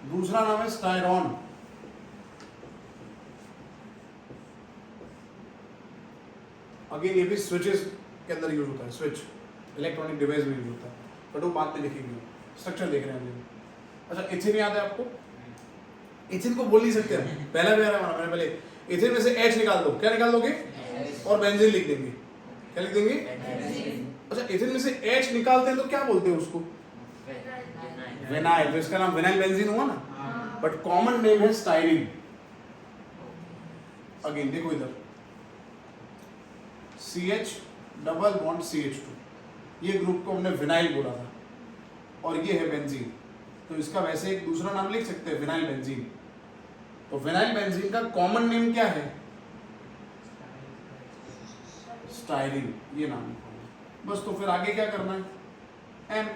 दूसरा नाम है स्टायरॉन। अगेन ये भी स्विचेस के अंदर यूज होता है, स्विच इलेक्ट्रॉनिक डिवाइस में यूज होता है, बट वो बात में लिखेंगे, स्ट्रक्चर देख रहे हैं अभी। अच्छा इथिन याद है आपको, इथिन को बोल नहीं सकते हम, पहला भी आ रहा है मैंने पहले। इथिन में से H निकाल दो, क्या निकाल दोगे, और बेंजीन लिख देंगे, क्या लिख देंगे। अच्छा इथिन में से H निकालते हैं तो क्या बोलते हैं उसको, विनाइल, तो इसका नाम विनाइल बेंजीन हुआ ना, बट कॉमन नेम है स्टाइरिन। अगेन देखो इधर CH डबल बॉन्ड CH2, ये ग्रुप को हमने विनाइल बोला था, और ये है बेंजीन, तो इसका वैसे एक दूसरा नाम लिख सकते हैं विनाइल बेंजीन। तो विनाइल बेंजीन का कॉमन नेम क्या है, स्टाइरिन, ये नाम है बस। तो फिर आगे क्या करना है, M।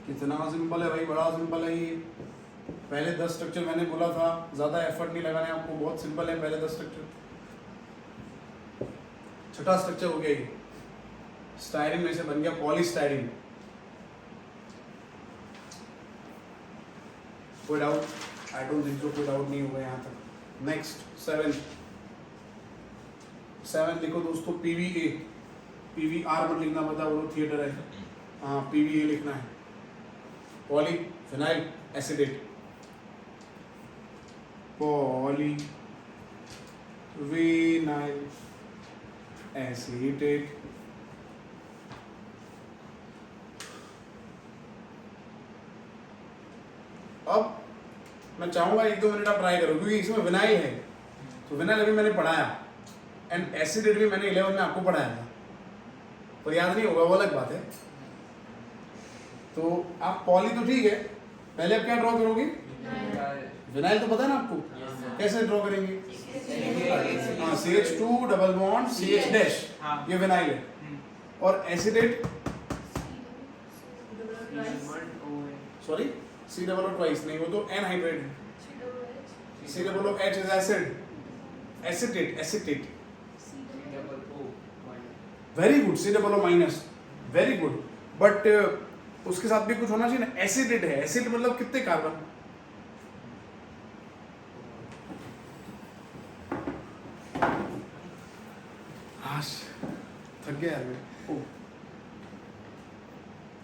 कितना सिंपल है भाई, बड़ा सिंपल है ये। पहले 10 स्ट्रक्चर मैंने बोला था, ज्यादा एफर्ट नहीं लगाना है आपको, बहुत सिंपल है पहले 10 स्ट्रक्चर। छठा स्ट्रक्चर हो गया ये, स्टाइरिन में से बन गया पॉलीस्टाइरिन। कोई doubt, I don't think so, कोई डाउट नहीं होगा यहाँ तक। नेक्स्ट 7 लिखो दोस्तों, PVA। PVR मत लिखना, बता वो थिएटर है, हाँ PVA लिखना है, poly phenyl acetate. Poly vinyl acetate. अब मैं चाहूंगा 1-2 मिनट आप ट्राई करो, क्योंकि इसमें विनाइल है, तो विनाइल अभी मैंने पढ़ाया एंड एसिडेट भी मैंने 11 में आपको पढ़ाया था, तो याद नहीं होगा वो अलग बात है। तो आप पॉली तो ठीक है, पहले आप क्या ड्रॉ करोगे? विनाइल तो पता है ना आपको, कैसे ड्रॉ करेंगे? हाँ, CH2 double bond CH dash, ये विनाइल है। और acetate, sorry C double O twice नहीं, वो तो एनहाइड्रेट है। C double O H is acid, acetate, acetate. Very good, C double O minus, very good. But उसके साथ भी कुछ होना चाहिए ना, एसिडेट है। एसिड मतलब कितने कार्बन? थक गया यार मैं।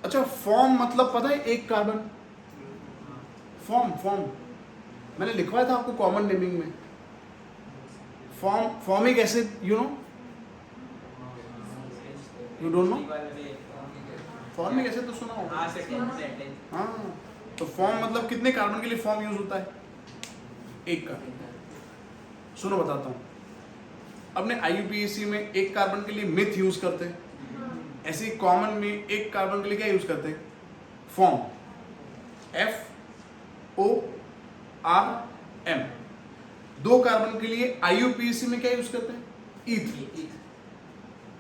अच्छा, फॉर्म मतलब पता है, एक कार्बन। फॉर्म, फॉर्म मैंने लिखवाया था आपको कॉमन नेमिंग में। Formic acid, you know, you don't know? Formic acid तो सुना होगा। हाँ, तो फॉर्म मतलब कितने कार्बन के लिए फॉर्म यूज होता है? एक का। सुनो बताता हूँ, अपने IUPAC में एक कार्बन के लिए मिथ यूज करते हैं, ऐसे ही कॉमन में एक कार्बन के लिए क्या यूज करते हैं? Form, FORM। 2 कार्बन के लिए IUPAC में क्या यूज करते हैं? ईथ।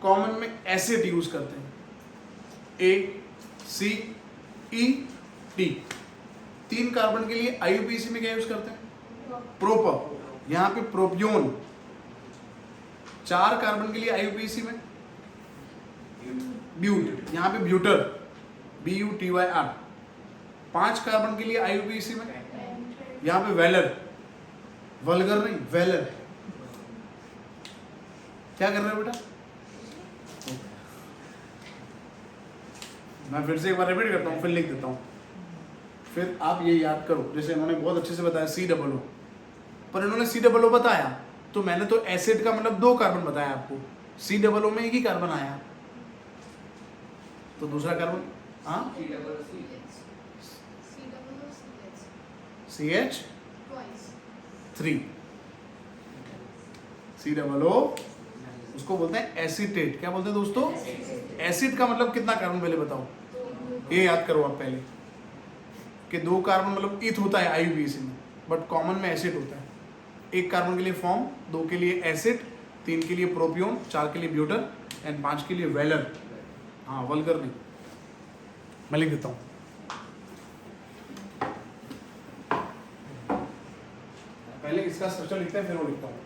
कॉमन में एसिड यूज करते हैं, ACET। 3 कार्बन के लिए IUPAC में क्या यूज करते हैं? प्रोपर, यहाँ पे प्रोपियोन। 4 कार्बन के लिए IUPAC में ब्यूट, यहाँ पे ब्यूटर, BUTYR। 5 कार्बन के लिए IUPAC में यहाँ पे वेलर, वल्गर नहीं, वेलर। क्या कर रहे हो बेटा? मैं फिर से एक बार रिपीट करता हूँ, फिर लिख देता हूँ, फिर आप ये याद करो। जैसे इन्होंने बहुत अच्छे से बताया C डबल O, पर इन्होंने C डबल O बताया तो मैंने तो एसिड का मतलब 2 कार्बन बताया आपको, C डबल O में एक ही कार्बन आया, तो दूसरा कार्बन हाँ CH3। C डबल O उसको बोलते हैं एसीटेट। क्या बोलते हैं दोस्तों? एसिड का मतलब कितना कार्बन, पहले बताओ। ये याद करो आप पहले कि 2 कार्बन मतलब ईथ होता है IUPAC में, बट कॉमन में एसिड होता है। 1 कार्बन के लिए फॉर्म, 2 के लिए एसिड, 3 के लिए प्रोपियोन, 4 के लिए ब्यूटर एंड 5 के लिए वेलर। हाँ, वल्गर नहीं। मैं लिख देता हूँ, पहले इसका स्ट्रक्चर लिखते हैं फिर वो लिखता हूँ।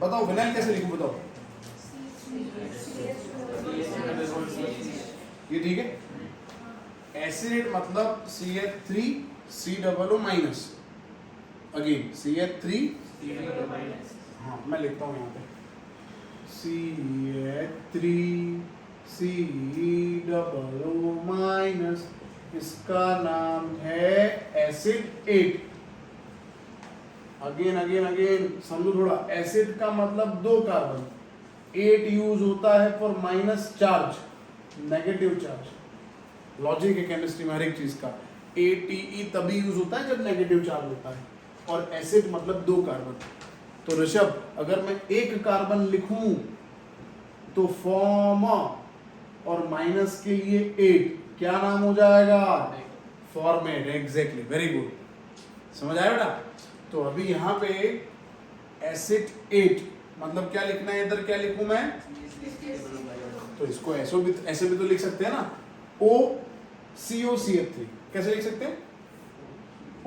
बताओ विनाइल कैसे लिखूं, बताओ। ये ठीक है। एसिड मतलब CH3 C double O minus, again CH3। हाँ, मैं लिखता हूँ यहाँ पे CH3 C double O minus, इसका नाम है एसिड 8। अगेन अगेन अगेन समझो थोड़ा, एसिड का मतलब 2 कार्बन, 8 यूज होता है for minus charge, negative charge. Logic है केमिस्ट्री में हर एक चीज का। ATE तभी यूज होता है जब नेगेटिव चार्ज होता है, और एसिड मतलब 2 कार्बन। तो ऋषभ, अगर मैं 1 कार्बन लिखूं तो फॉर्म और माइनस के लिए 8, क्या नाम हो जाएगा? फॉर्मेट। एग्जैक्टली, वेरी गुड, समझ आया बेटा? तो अभी यहाँ पे एसिड 8 मतलब क्या लिखना है इधर, क्या लिखूं मैं? तो इसको ऐसे भी तो लिख सकते हैं ना, OCOCH3। कैसे लिख सकते हैं?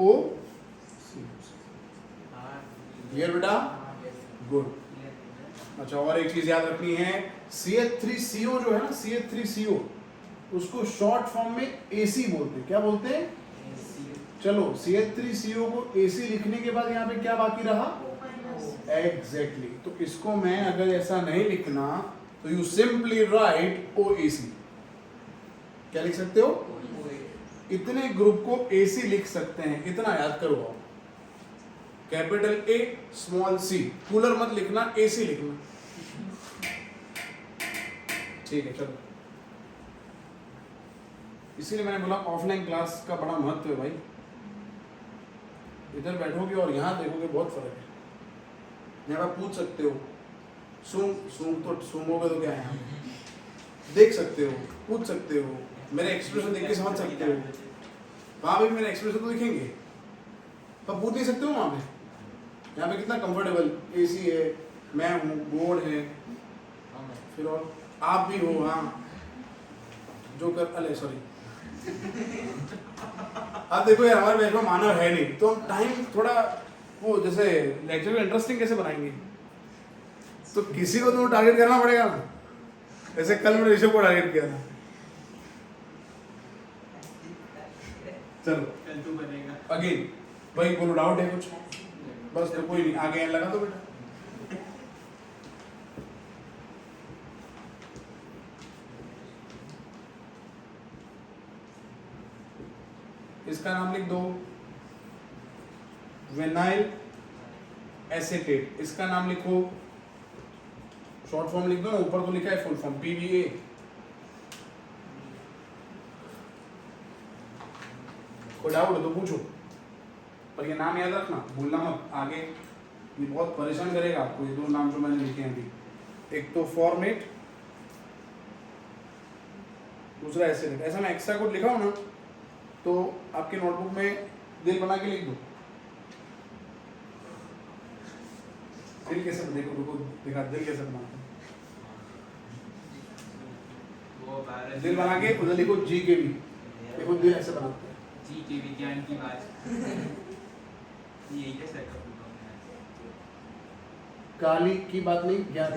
O क्लियर बेटा? गुड। अच्छा, और एक चीज याद रखनी है, CH3CO जो है ना, CH3CO उसको शॉर्ट फॉर्म में AC बोलते हैं। क्या बोलते हैं? चलो, CH3CO को AC लिखने के बाद यहाँ पे क्या बाकी रहा? एग्जैक्टली। तो इसको मैं अगर ऐसा नहीं लिखना तो यू सिंपली राइट OAC। क्या लिख सकते हो? इतने ग्रुप को AC लिख सकते हैं, इतना याद करो आप। Capital A small C, cooler मत लिखना, एसी लिखना। ठीक है चलो, इसीलिए मैंने बोला ऑफलाइन क्लास का बड़ा महत्व है भाई। इधर बैठोगे और यहाँ देखोगे बहुत फर्क है। यहाँ पे पूछ सकते हो, सूंघोगे तो क्या है, यहाँ देख सकते हो, पूछ सकते हो, मेरे एक्सप्रेशन देख के समझ सकते हो। वहाँ पे भी मेरे एक्सप्रेशन तो दिखेंगे, पर पूछ नहीं सकते हो वहाँ पे। यहाँ पे कितना कंफर्टेबल, एसी है, मैं हूँ, बोर्ड है, फिर और आप भी हो। हाँ जो कर, अले सॉरी। अब देखो यार, हमारे बैच में मानव है नहीं, तो हम टाइम थोड़ा वो जैसे लेक्चर को इंटरेस्टिंग कैसे बनाएंगे, तो किसी को तो टारगेट करना पड़ेगा ना। जैसे कल मैंने ऋषभ को टारगेट किया था। चलो कल तू बनेगा। अगेन भाई, बोलो डाउट है कुछ? बस तो कोई नहीं, आगे लगा तो बेटा। इसका नाम लिख दो, विनाइल एसीटेट। इसका नाम लिखो, शॉर्ट फॉर्म लिख दो ना, ऊपर तो लिखा है फुल फॉर्म PVA। कोई डाउट है तो पूछो, पर ये नाम याद रखना, भूलना मत। आगे ये बहुत परेशान करेगा आपको, ये दो नाम जो मैंने लिखे हैं अभी, एक तो फॉर्मेट, दूसरा एसिड। ऐसा मैं एक्स्ट्रा कोड लिखा हूं ना, तो आपके नोटबुक में दिल बना के लिख दो। दिल कैसे, देखो रुको दिखा, दिल कैसे बनाते हैं। वो भारत दिल बना के उधर लिखो GKV, देखो दिल ऐसे बनाते हैं। जी के विज्ञान की बात। यही कैसे कर काली की बात नहीं, ज्ञान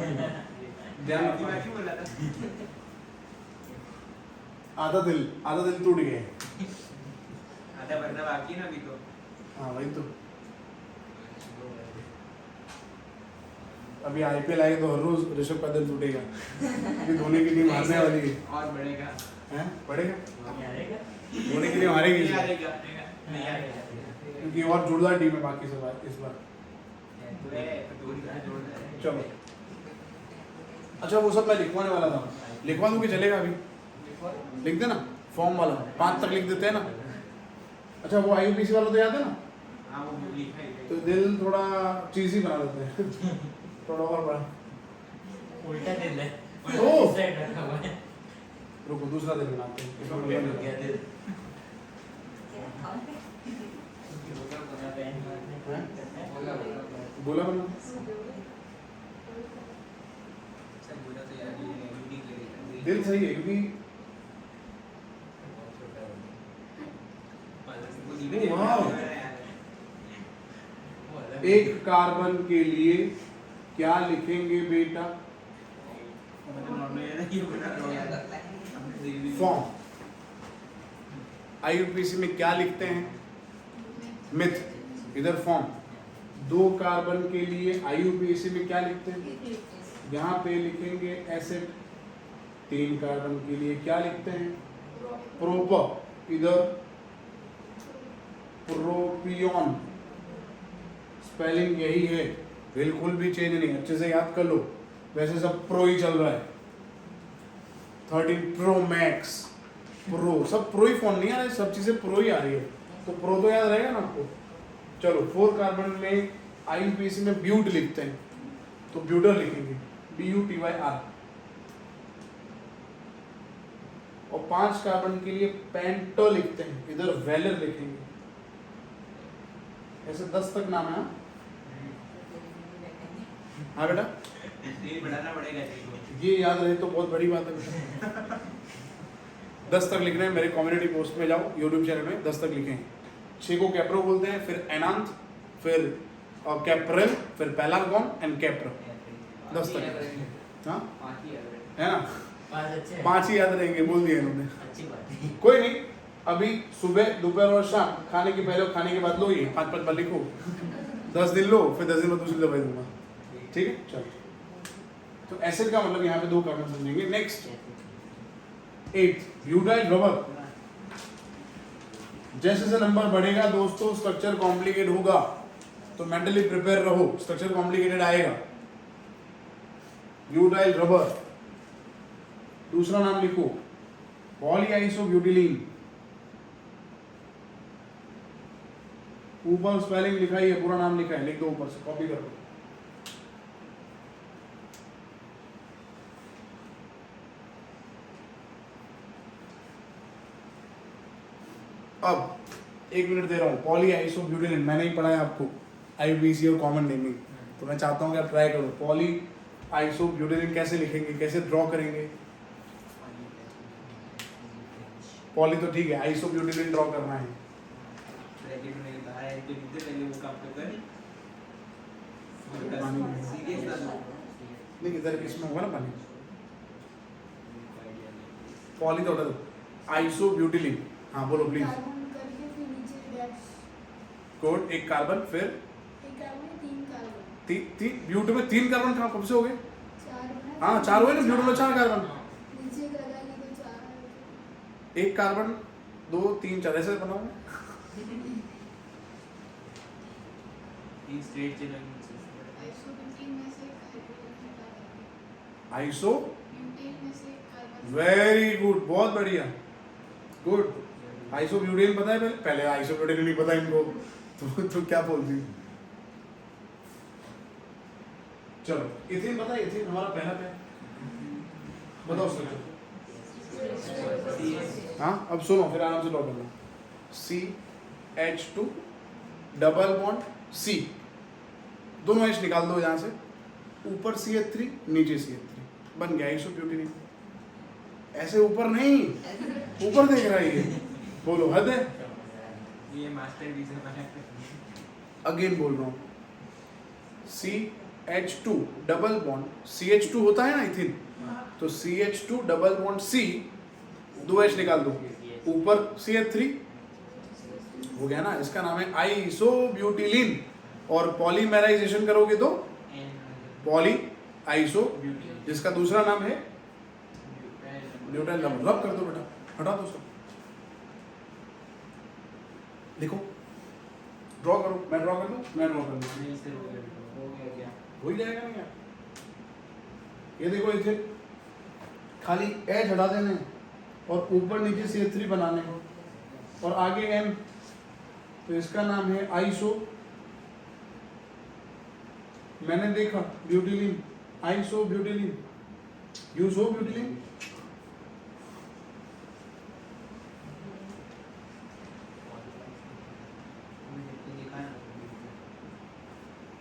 ध्यान की बात रखना। क्यों बोला था? आधा दिल टूट गया है। आधा भरना बाकी है ना अभी तो। हाँ वही तो, अभी IPL आएगी तो हर रोज ऋषभ का दिल टूटेगा, क्योंकि धोनी की टीम हारने वाली है। और बढ़ेगा। हैं बढ़ेगा, नहीं आएगा, धोनी की टीम हारेगी इस नहीं बार, आएगा, नहीं आएगा। क्योंकि और जोरदार टीम है बाकी से इस बार। चलो अच्छा, वो सब मैं लिखवाने वाला था, लिखवा दूं कि चलेगा? अभी लिख देना, फॉर्म वाला 5 तक लिख देते हैं ना। अच्छा वो IUPAC वाला तो याद है ना, हाँ वो लिखा ही है। तो दिल थोड़ा चीज़ी बना देते हैं थोड़ा और बड़ा। उल्टा दिल है, ओ! इस साइड रखा हुआ है। रुको दूसरा दिल बनाते हैं, इसमें उल्टा बोला हो गया दिल। बोला बना सब बोला तो यार ये यूनिक लगेगा। दिल सही है, क्योंकि वो वाह। एक कार्बन के लिए क्या लिखेंगे बेटा? मतलब नॉर्मल है ये बना रहा हूँ यार। फॉर्म। IUPAC में क्या लिखते हैं? मिथ। इधर फॉर्म। 2 कार्बन के लिए IUPAC में क्या लिखते हैं? यहाँ पे लिखेंगे एसिड। 3 कार्बन के लिए क्या लिखते हैं? प्रोप। इधर प्रोपियोन। स्पेलिंग यही है, बिल्कुल भी चेंज नहीं, अच्छे से याद कर लो। वैसे सब प्रो ही चल रहा है, 13 प्रो मैक्स, प्रो सब प्रो ही फोन नहीं आ रहा है, सब चीजें प्रो ही आ रही है, तो प्रो तो याद रहेगा ना आपको। चलो 4 कार्बन में IUPAC में ब्यूट लिखते हैं, तो ब्यूटर लिखेंगे BUTYR। और 5 कार्बन के लिए पेंटो लिखते हैं, इधर वेलर लिखेंगे। ऐसे 10 तक नाम है। हाँ बेटा, ये बढ़ाना पड़ेगा इसको। ये याद रहे तो बहुत बड़ी बात है बेटा। 10 तक लिखना है, मेरे कम्युनिटी पोस्ट में जाओ, यूट्यूब चैनल में 10 तक लिखें। 6 को कैप्रो बोलते हैं, फिर एनांथ, फिर कैप्रेल, फिर पेलार्गोन एंड कैप्रो। 10 तक हाँ है ना, 5 अच्छे हैं। 5 ही याद रहेंगे, बोल दिया इन्होंने। अच्छी बात है। कोई नहीं, अभी सुबह दोपहर और शाम, खाने के पहले और खाने के बाद लो, ये 5 बार लिखो। 10 दिन लो, फिर 10 दिन में दूसरी दवाई दूंगा, ठीक है। चलो, तो एसिड का मतलब यहाँ पे 2 कार्बन समझेंगे। Next 8 butyl rubber. जैसे जैसे नंबर बढ़ेगा दोस्तों स्ट्रक्चर कॉम्प्लिकेट होगा। तो मेंटली प्रिपेयर रहो, स्ट्रक्चर कॉम्प्लिकेटेड आएगा। ब्यूटाइल रबर, दूसरा नाम लिखो पॉलीआइसोब्यूटिलीन। ऊपर स्पेलिंग लिखा ही है, पूरा नाम लिखा है, लिख दो ऊपर से, कॉपी कर दो। अब 1 मिनट दे रहा हूँ, पॉलीआइसोब्यूटिलीन मैंने ही पढ़ा है आपको, IUPAC और कॉमन नेमिंग, तो मैं चाहता हूँ कि आप ट्राई करो। पॉलीआइसोब्यूटिलीन कैसे लिखेंगे, कैसे ड्रॉ करेंगे? पॉली तो ठीक है, आइसोब्यूटिलीन ड्रॉ करना है। ब्रैकेट में लिखा है कि मुझे पहले वो काम तो कर। सीरियस ना लो। नहीं, इधर किसमें होगा ना पानी। पॉली तो उधर, आइसोब्यूटिलीन। हाँ बोलो प्लीज। कार्बन करके फिर नीचे डैश, कोड, एक कार्बन, फिर एक कार्बन 3 कार्बन, ब्यूट में 3 कार्बन कब से हो गए? 4 है। हाँ 4 हुए ना, ब्यूट में 4 कार्बन। नीचे एक लगाएंगे तो 4 है। 1 कार्बन 2 3 4 ऐसे बनाओ। तीन स्ट्रेट चेन आइसोब्यूटेन में से हाइड्रोजन हटा देंगे, आइसो, ब्यूटेन में से कार्बन, वेरी गुड, बहुत बढ़िया, गुड। आइसोब्यूटेन पता है? पहले आइसोब्यूटेन नहीं पता इनको, तो क्या बोलती। चलो इथिन पता है? इथिन हमारा पहला क्या है? बताओ स्ट्रक्चर। हाँ अब सुनो, फिर आराम से ड्रॉ करना। CH2 डबल बॉन्ड C, दोनों H निकाल दो यहाँ से, ऊपर CH3 नीचे CH3, बन गया आइसोब्यूटेन। ऐसे ऊपर नहीं, ऊपर देख रहा है ये, बोलो हद है। ये मास्टर डिजाइन है। अगेन बोल रहा हूँ, CH2 डबल बॉन्ड, CH2 होता है ना इथिन, तो CH2 double bond C, 2 H निकाल दो, ऊपर CH3 हो गया ना, इसका नाम है आइसोब्यूटिलीन। और पॉलीमेराइजेशन करोगे तो पॉली आइसो, जिसका दूसरा नाम है ब्यूटाइल रबर। रब कर दो बेटा, हटा दो सब, लिखो, ड्रॉ करो। मैं ड्रॉ कर दूं? मैं ड्रॉ कर दूं, हो गया क्या? हो ही जाएगा नहीं यार। ये देखो, इसे खाली एच हटा देने और ऊपर नीचे CH3 बनाने को, और आगे M, तो इसका नाम है आइसो। मैंने देखा ब्यूटिलीन, आइसोब्यूटिलीन, यूसोब्यूटिलीन।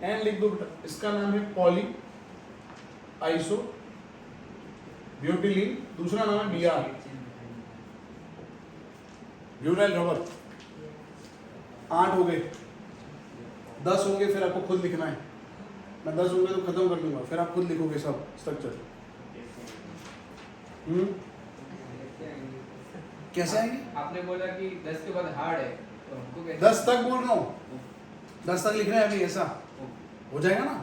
एन लिख दो बेटा, इसका नाम है पॉली आइसो ब्यूटिलीन, दूसरा नाम है BR, ब्यूटाइल रबर। 8 हो गए, 10 होंगे, फिर आपको खुद लिखना है। मैं 10 होंगे तो खत्म कर दूंगा, फिर आप खुद लिखोगे सब स्ट्रक्चर। कैसे आएंगे? आपने बोला कि 10 के बाद हार्ड है, तो हमको कैसे? 10 तक बोल रहा हूँ, 10 तक लिखना है अभी, ऐसा हो जाएगा ना।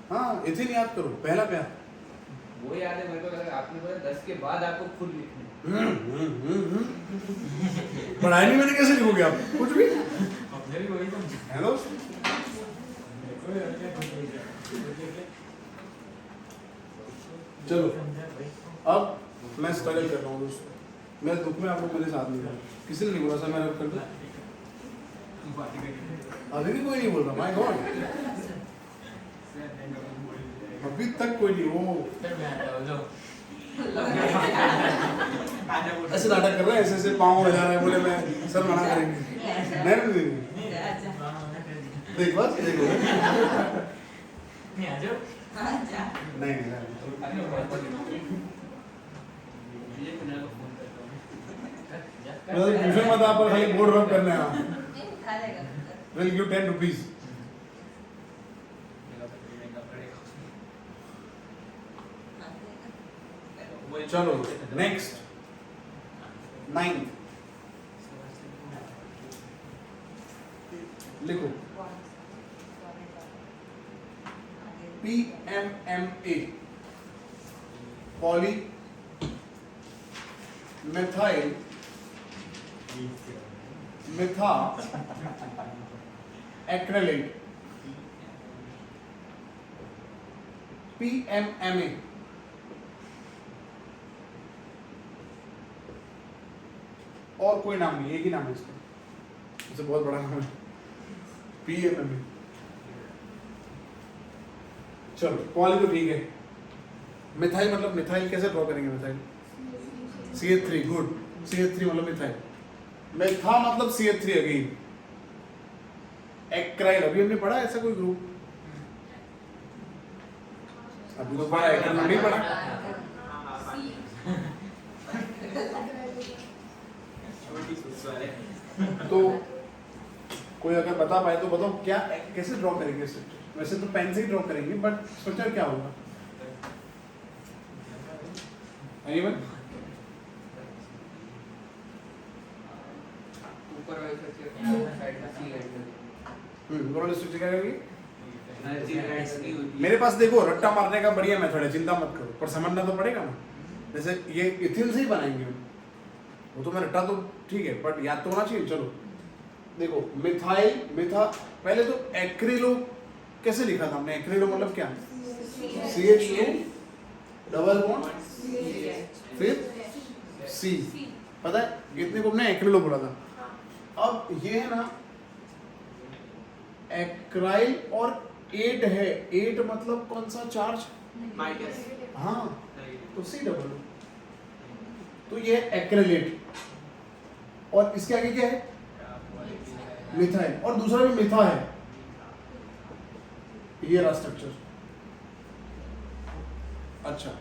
हाँ इथिन याद करो, पहला प्यार। वो याद है मेरे को, लगा आपने बोला 10 के बाद आपको खुद लिखना है। पढ़ाई नहीं मैंने, कैसे लिखोगे आप कुछ भी? हमने भी वही समझा। हेलो, चलो अब मैं स्ट्रगल कर रहा हूँ दोस्तों, मेरे दुख में आप लोग मेरे साथ नहीं हो। किसी ने नहीं बोला सर मैं कर दूं? अभी भी कोई नहीं बोल रहा, माय गॉड, अभी तक कोई नहीं। वो ऐसे नाटक कर रहे हैं, ऐसे पाँव बजा रहे हैं, बोले मैं सर मना करेंगे। नहीं देख बस देखो, नहीं मतलब ट्यूशन मत आप खाली बोर्ड रब करने हैं। Will give 10 rupees. चलो नेक्स्ट 9 लिखो, PMMA, poly methyl metha acrylate, PMMA। और कोई नाम नहीं, एक ही नाम है इसका, इसे बहुत बड़ा नाम है PMMA। चलो पॉली तो ठीक है। मिथाइल मतलब मिथाइल कैसे ड्रॉ करेंगे? Methyl CH3, good. CH3 मतलब मिथाइल। मेथा मतलब CH3 अगेन। एक्राइल अभी हमने पढ़ा ऐसा कोई ग्रुप? अभी तो पढ़ा, एक्राइल नहीं पढ़ा। तो कोई अगर बता पाए तो बताओ क्या, कैसे ड्रॉ करेंगे स्ट्रक्चर? वैसे तो पेन से ही ड्रॉ करेंगे, बट स्ट्रक्चर क्या होगा? एनीवन? ऊपर वाले स्ट्रक्चर साइड का सी है। ऊपर वाले स्ट्रक्चर क्या करेंगे? मेरे मेरे पास देखो रट्टा मारने का बढ़िया मेथड है, चिंता मत करो, पर समझना तो पड़ेगा ना। जैसे ये इथिल से ही बनाएंगे हम, वो तो मैं रट्टा तो ठीक है, बट याद तो होना चाहिए। चलो देखो मिथाइल, मिथा, पहले तो एक्रिलो कैसे लिखा था हमने? एक्रिलो मतलब क्या? CH2 डबल बॉन्ड फिर C, पता है इतने को हमने एक्रिलो बोला था। अब ये है ना एक्राइल और 8 है, 8 मतलब कौन सा चार्ज? माइनस। हाँ तो C डबल, तो ये एक्रिलेट, और इसके आगे क्या है? मिथाइल, और दूसरा भी मिथा है। ये रहा स्ट्रक्चर। अच्छा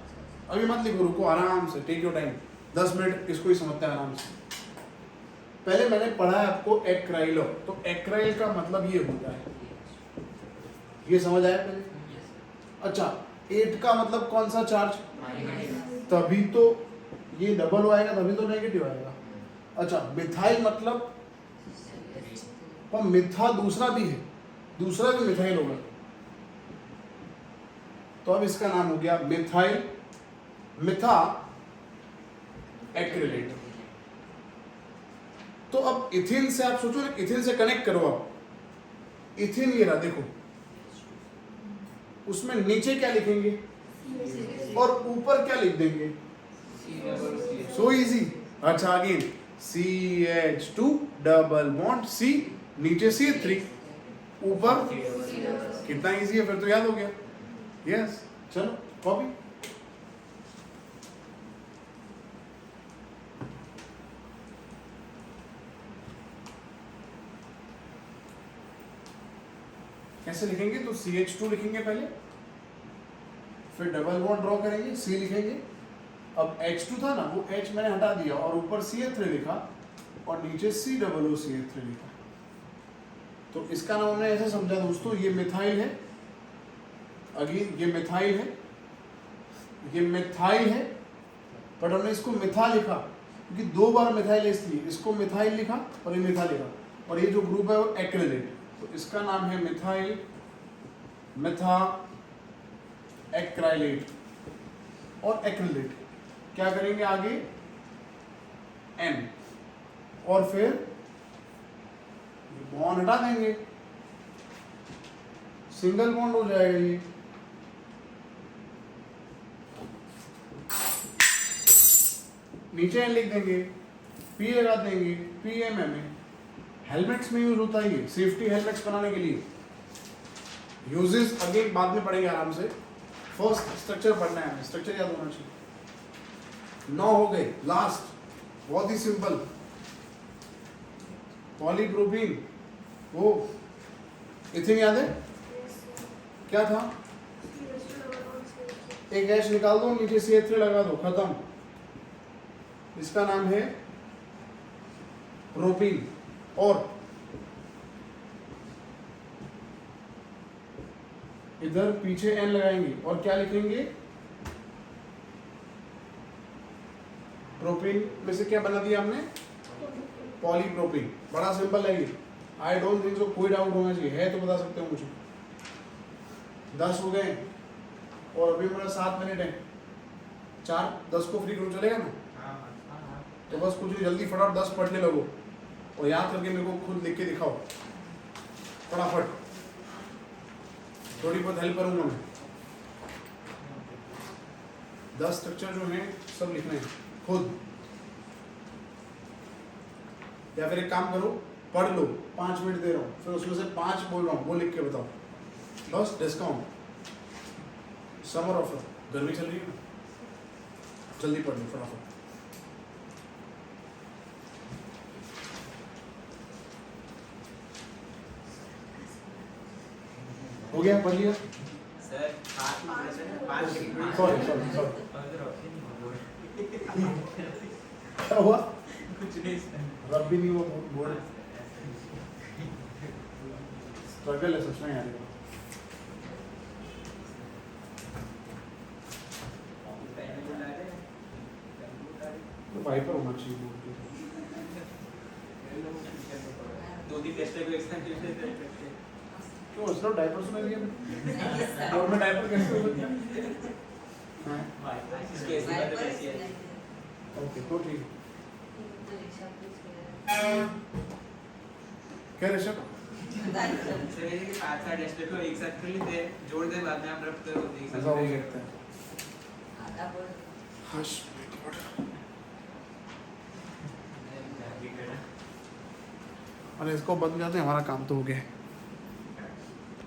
अभी मत लिखो, रुको आराम से, टेक योर टाइम, 10 मिनट इसको ही समझते हैं आराम से। पहले मैंने पढ़ा है आपको एक्राइलो, तो एक्राइल का मतलब ये होता है, ये समझ आया पहले? अच्छा 8 का मतलब कौन सा चार्ज? तभी तो ये डबल आएगा, तभी तो नेगेटिव आएगा। अच्छा मिथाइल मतलब, पर मिथा दूसरा भी है, दूसरा भी मिथाइल होगा, तो अब इसका नाम हो गया मिथाइल मिथा एक्रिलेट। तो अब इथिन से आप सोचो, इथिन से कनेक्ट करो। आप इथिन ये रहा देखो, उसमें नीचे क्या लिखेंगे और ऊपर क्या लिख देंगे? So easy. अच्छा again CH2 double bond C, नीचे CH3, ऊपर कितना इजी है, फिर तो याद हो गया। यस चलो कॉपी। कैसे लिखेंगे? तो CH2 लिखेंगे पहले, फिर डबल बॉन्ड ड्रॉ करेंगे, C लिखेंगे। अब H2 था ना, वो H मैंने हटा दिया और ऊपर CH3 लिखा और नीचे COOCH3 लिखा। तो इसका नाम हमने ऐसे समझा दोस्तों, ये मिथाइल है, अगेन ये मिथाइल है, ये मिथाइल है, बट हमने इसको मिथा लिखा क्योंकि 2 बार मिथाइल, इसलिए इसको मिथाइल लिखा और ये मिथा लिखा, और ये जो ग्रुप है वो एक्रिलेट, तो इसका नाम है मिथाइल मिथा एक्राइलेट। और एक्रिलेट क्या करेंगे आगे? N, और फिर बॉन्ड हटा देंगे, सिंगल बॉन्ड हो जाएगा ये। नीचे N लिख देंगे, P लगा देंगे, PMMA। हेलमेट्स में यूज होता है ये, सेफ्टी हेलमेट्स बनाने के लिए। यूजेस अगेन बाद में पढ़ेंगे आराम से, फर्स्ट स्ट्रक्चर पढ़ना है, स्ट्रक्चर याद होना चाहिए। 9 हो गए, लास्ट बहुत ही सिंपल, पॉलीप्रोपीन। वो इथिन याद है क्या था? एक H निकाल दो, नीचे CH3 लगा दो, खत्म। इसका नाम है प्रोपीन। और इधर पीछे N लगाएंगे और क्या लिखेंगे? प्रोपीन में से क्या बना दिया हमने? पॉलीप्रोपीन। बड़ा सिंपल है ये, आई डोंट थिंक सो कोई डाउट होना चाहिए, है तो बता सकते हो मुझे। 10 हो गए और अभी मेरा 7 मिनट है, 4-10 को फ्री करो, चलेगा ना? तो बस कुछ नहीं, जल्दी फटाफट 10 पढ़ने लगो और याद करके मेरे को खुद लिख के दिखाओ फटाफट, थोड़ी बहुत हेल्प करूंगा मैं। 10 स्ट्रक्चर जो हैं सब लिखने हैं खुद, या फिर एक काम करो पढ़ लो, 5 मिनट दे रहा हूँ, फिर उसमें से 5 बोल रहा हूँ, वो लिख के बताओ। बस डिस्काउंट, समर ऑफर, गर्मी चल रही है ना, जल्दी पढ़ लो फटाफट। हो गया, पढ़ लिया? Sir 5 second sorry sorry sorry, अगर ऑप्शन क्या हुआ? कुछ नहीं सर। रब भी नहीं हुआ, बोर्ड स्ट्रगल है सोचना यार। तो वाइपर होना चाहिए बोर्ड पे। 2-3 टेस्ट को एक साथ यूज करते हैं। क्यों इस लोग डायपर्स में भी है? और मैं डायपर कैसे हो सकता है? हाँ इसको ऐसे बात कैसी है? ओके तो ठीक। तो ऋषभ कुछ क्या ऋषभ? सर ये कि 5-6 टेस्ट को एक साथ कर लेते हैं, जोड़ दे बाद में हम रब कर एक साथ ऐसा हो सकता है। आधा बोल हश अरे इसको बंद कर दे, हमारा काम तो हो गया है।